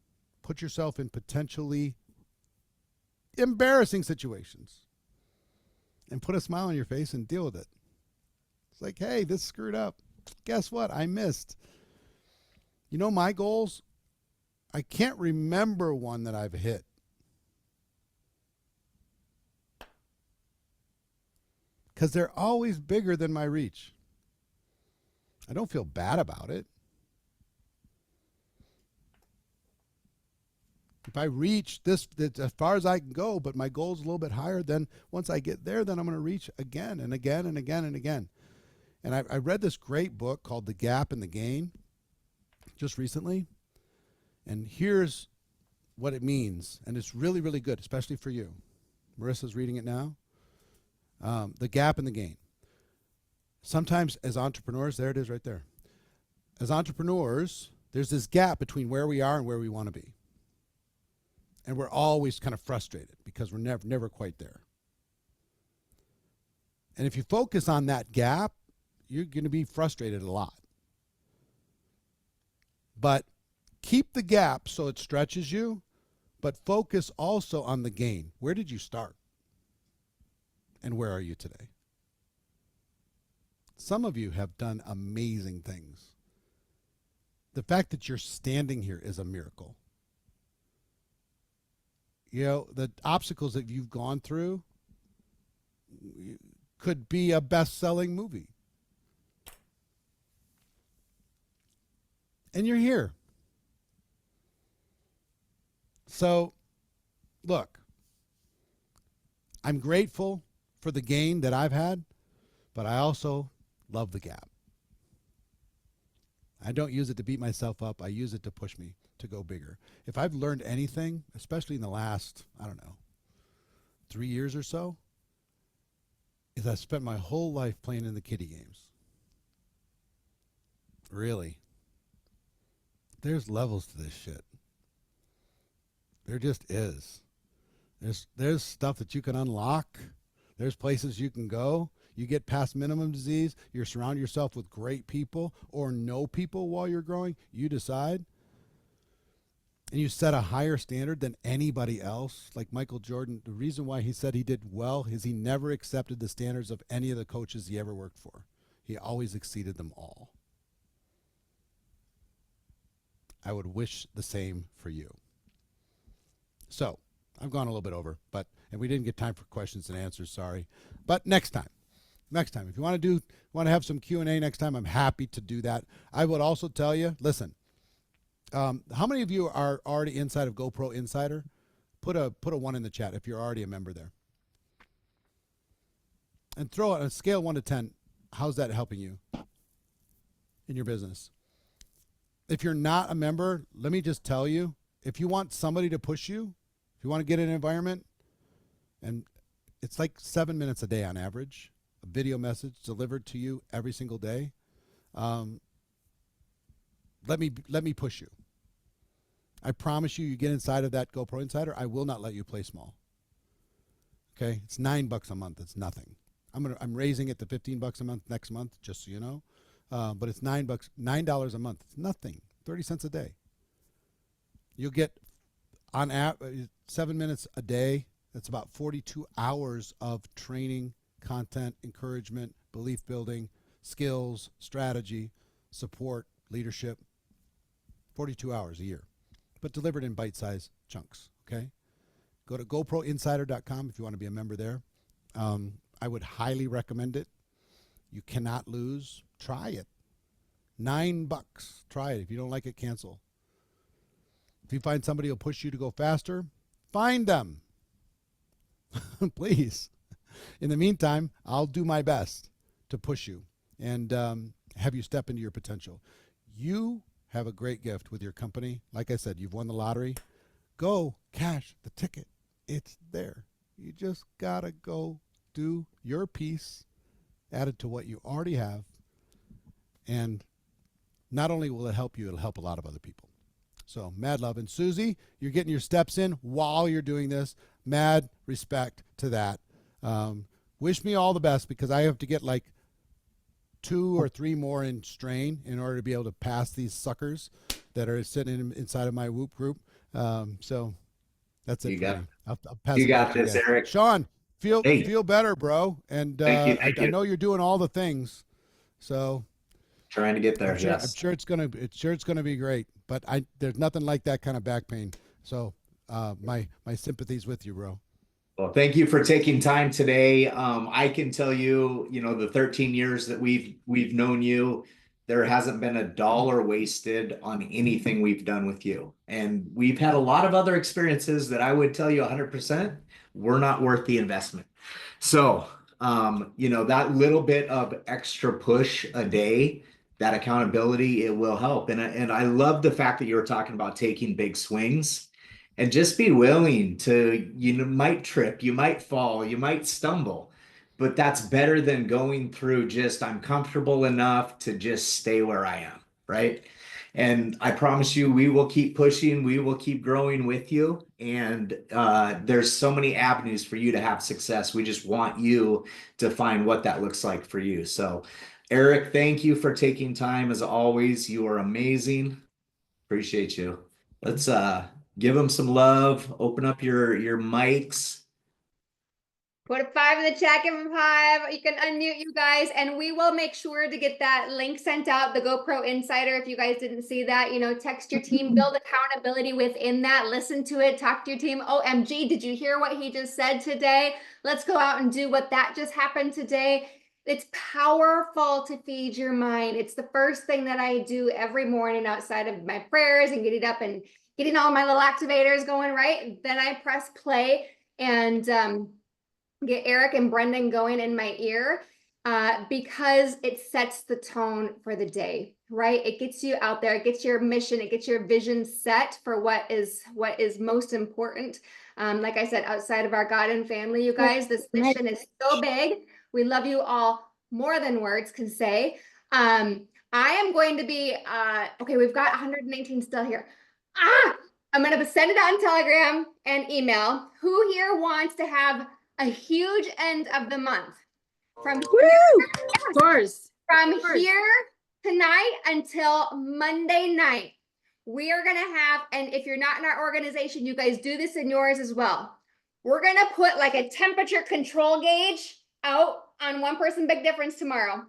put yourself in potentially embarrassing situations and put a smile on your face and deal with it. It's like, hey, this screwed up. Guess what? I missed. My goals, I can't remember one that I've hit. Because they're always bigger than my reach. I don't feel bad about it. If I reach this as far as I can go, but my goal's a little bit higher, then once I get there, then I'm going to reach again and again and again and again. And I read this great book called The Gap and the Gain just recently. And here's what it means. And it's really, really good, especially for you. Marissa's reading it now. The Gap and the Gain. sometimes as entrepreneurs, there it is right there. As entrepreneurs, there's this gap between where we are and where we want to be. And we're always kind of frustrated because we're never quite there. And if you focus on that gap, you're going to be frustrated a lot. But keep the gap so it stretches you, but focus also on the gain. Where did you start? And where are you today? Some of you have done amazing things. The fact that you're standing here is a miracle. You know, the obstacles that you've gone through could be a best-selling movie. And you're here. So, look, I'm grateful for the gain that I've had, but I also love the gap. I don't use it to beat myself up. I use it to push me to go bigger. If I've learned anything, especially in the last, 3 years or so, is I spent my whole life playing in the kiddie games. Really. There's levels to this shit. There just is. There's stuff that you can unlock. There's places you can go. You get past minimum disease. You surround yourself with great people or no people while you're growing. You decide. And you set a higher standard than anybody else. Like Michael Jordan, the reason why he said he did well is he never accepted the standards of any of the coaches he ever worked for. He always exceeded them all. I would wish the same for you. So, I've gone a little bit over, and we didn't get time for questions and answers, sorry. But next time, if you want to have some Q&A next time, I'm happy to do that. I would also tell you, listen, how many of you are already inside of GoPro Insider? Put a 1 in the chat if you're already a member there. And throw it on a scale 1 to 10. How's that helping you in your business? If you're not a member, let me just tell you, if you want somebody to push you, if you want to get an environment, and it's like 7 minutes a day on average, a video message delivered to you every single day, let me push you. I promise you get inside of that GoPro Insider, I will not let you play small. Okay? It's $9 a month. It's nothing. I'm raising it to $15 a month next month, just so you know. But it's $9 a month. It's nothing. 30 cents a day. You'll get on 7 minutes a day. That's about 42 hours of training, content, encouragement, belief building, skills, strategy, support, leadership. 42 hours a year, but delivered in bite-sized chunks, okay? Go to GoProInsider.com if you want to be a member there. I would highly recommend it. You cannot lose. Try it. $9. Try it. If you don't like it, cancel. If you find somebody who'll push you to go faster, find them. Please. In the meantime, I'll do my best to push you and have you step into your potential. You have a great gift with your company. Like I said, you've won the lottery. Go cash the ticket. It's there. You just got to go do your piece added to what you already have. And not only will it help you, it'll help a lot of other people. So mad love. And Susie, you're getting your steps in while you're doing this. Mad respect to that. Wish me all the best because I have to get like 2 or 3 more in strain in order to be able to pass these suckers that are sitting inside of my Whoop group. So that's it. I'll pass you got this, Eric. Sean, feel better, bro. And thank you. I know you're doing all the things. So trying to get there. I'm sure it's gonna be great. But there's nothing like that kind of back pain. So my sympathies with you, bro. Well, thank you for taking time today. I can tell you, the 13 years that we've known you, there hasn't been a dollar wasted on anything we've done with you. And we've had a lot of other experiences that I would tell you 100% were not worth the investment. So, that little bit of extra push a day, that accountability, it will help. And I love the fact that you were talking about taking big swings. And just be willing to, you might trip, you might fall, you might stumble, but that's better than going through just, I'm comfortable enough to just stay where I am, right? And I promise you, we will keep pushing, we will keep growing with you. And there's so many avenues for you to have success. We just want you to find what that looks like for you. So, Eric, thank you for taking time as always. You are amazing. Appreciate you. Let's give them some love. Open up your mics. Put a 5 in the chat, give them 5. You can unmute, you guys, and we will make sure to get that link sent out, the GoPro Insider. If you guys didn't see that, you know, text your team, build accountability within that, listen to it, talk to your team. OMG, did you hear what he just said today? Let's go out and do what that just happened today. It's powerful to feed your mind. It's the first thing that I do every morning outside of my prayers and getting up and getting all my little activators going, right? Then I press play and get Eric and Brendan going in my ear because it sets the tone for the day, right? It gets you out there, it gets your mission, it gets your vision set for what is most important. Like I said, outside of our God and family, you guys, this mission is so big. We love you all more than words can say. I am going to be, okay, we've got 119 still here. I'm going to send it on Telegram and email. Who here wants to have a huge end of the month? From here tonight until Monday night, we are going to have, and if you're not in our organization, you guys do this in yours as well. We're going to put like a temperature control gauge out on One Person Big Difference tomorrow.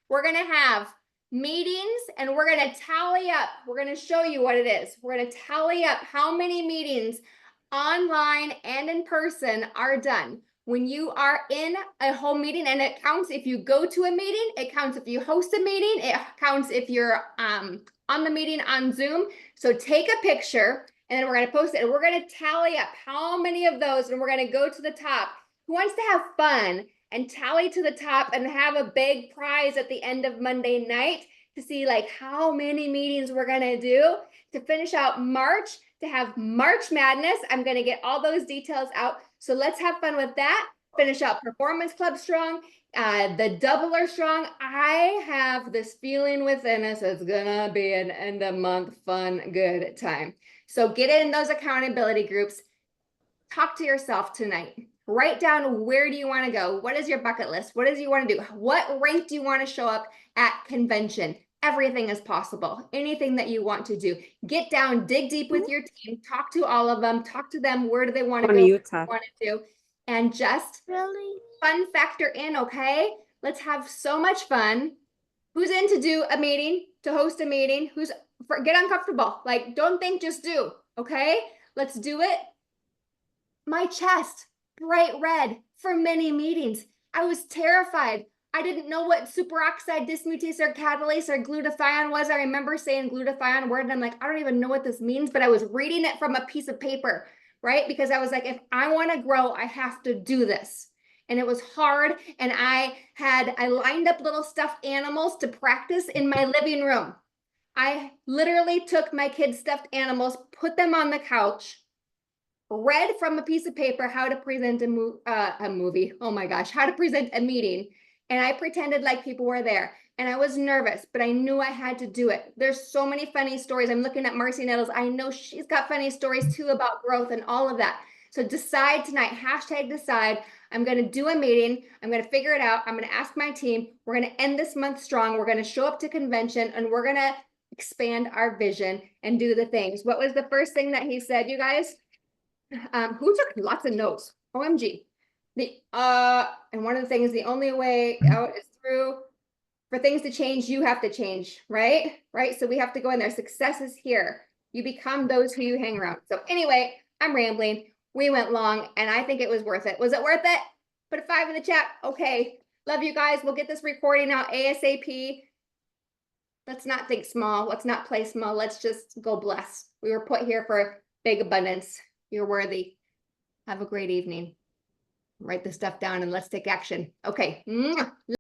We're going to have meetings and we're going to tally up. We're going to show you what it is. We're going to tally up how many meetings online and in person are done. When you are in a home meeting, and it counts if you go to a meeting, it counts if you host a meeting, it counts if you're on the meeting on Zoom. So take a picture and then we're going to post it and we're going to tally up how many of those, and we're going to go to the top. Who wants to have fun and tally to the top and have a big prize at the end of Monday night to see like how many meetings we're going to do to finish out March, to have March Madness? I'm going to get all those details out. So let's have fun with that. Finish out Performance Club strong, the Doubler strong. I have this feeling within us it's gonna be an end of month fun, good time. So get in those accountability groups. Talk to yourself tonight. Write down, where do you want to go? What is your bucket list? What does you want to do? What rank do you want to show up at convention? Everything is possible. Anything that you want to do. Get down, dig deep with your team, talk to all of them, talk to them. Where do they want to go? Utah. Want to do? And just fun factor in, okay? Let's have so much fun. Who's in to do a meeting, to host a meeting? Get uncomfortable. Like, don't think, just do, okay? Let's do it. My chest, bright red for many meetings. I was terrified. I didn't know what superoxide dismutase or catalase or glutathione was. I remember saying glutathione word and I'm like, I don't even know what this means, but I was reading it from a piece of paper, right? Because I was like, if I want to grow, I have to do this. And it was hard. And I lined up little stuffed animals to practice in my living room. I literally took my kids' stuffed animals, put them on the couch, read from a piece of paper how to present a movie. Oh my gosh, how to present a meeting. And I pretended like people were there. And I was nervous, but I knew I had to do it. There's so many funny stories. I'm looking at Marcy Nettles. I know she's got funny stories too about growth and all of that. So decide tonight, #decide. I'm going to do a meeting. I'm going to figure it out. I'm going to ask my team. We're going to end this month strong. We're going to show up to convention and we're going to expand our vision and do the things. What was the first thing that he said, you guys? Who took lots of notes? OMG. And one of the things, the only way out is through. For things to change, you have to change, right? Right. So we have to go in there. Success is here. You become those who you hang around. So anyway, I'm rambling. We went long and I think it was worth it. Was it worth it? Put a 5 in the chat. Okay. Love you guys. We'll get this recording out ASAP. Let's not think small. Let's not play small. Let's just go bless. We were put here for big abundance. You're worthy. Have a great evening. Write the stuff down and let's take action. Okay.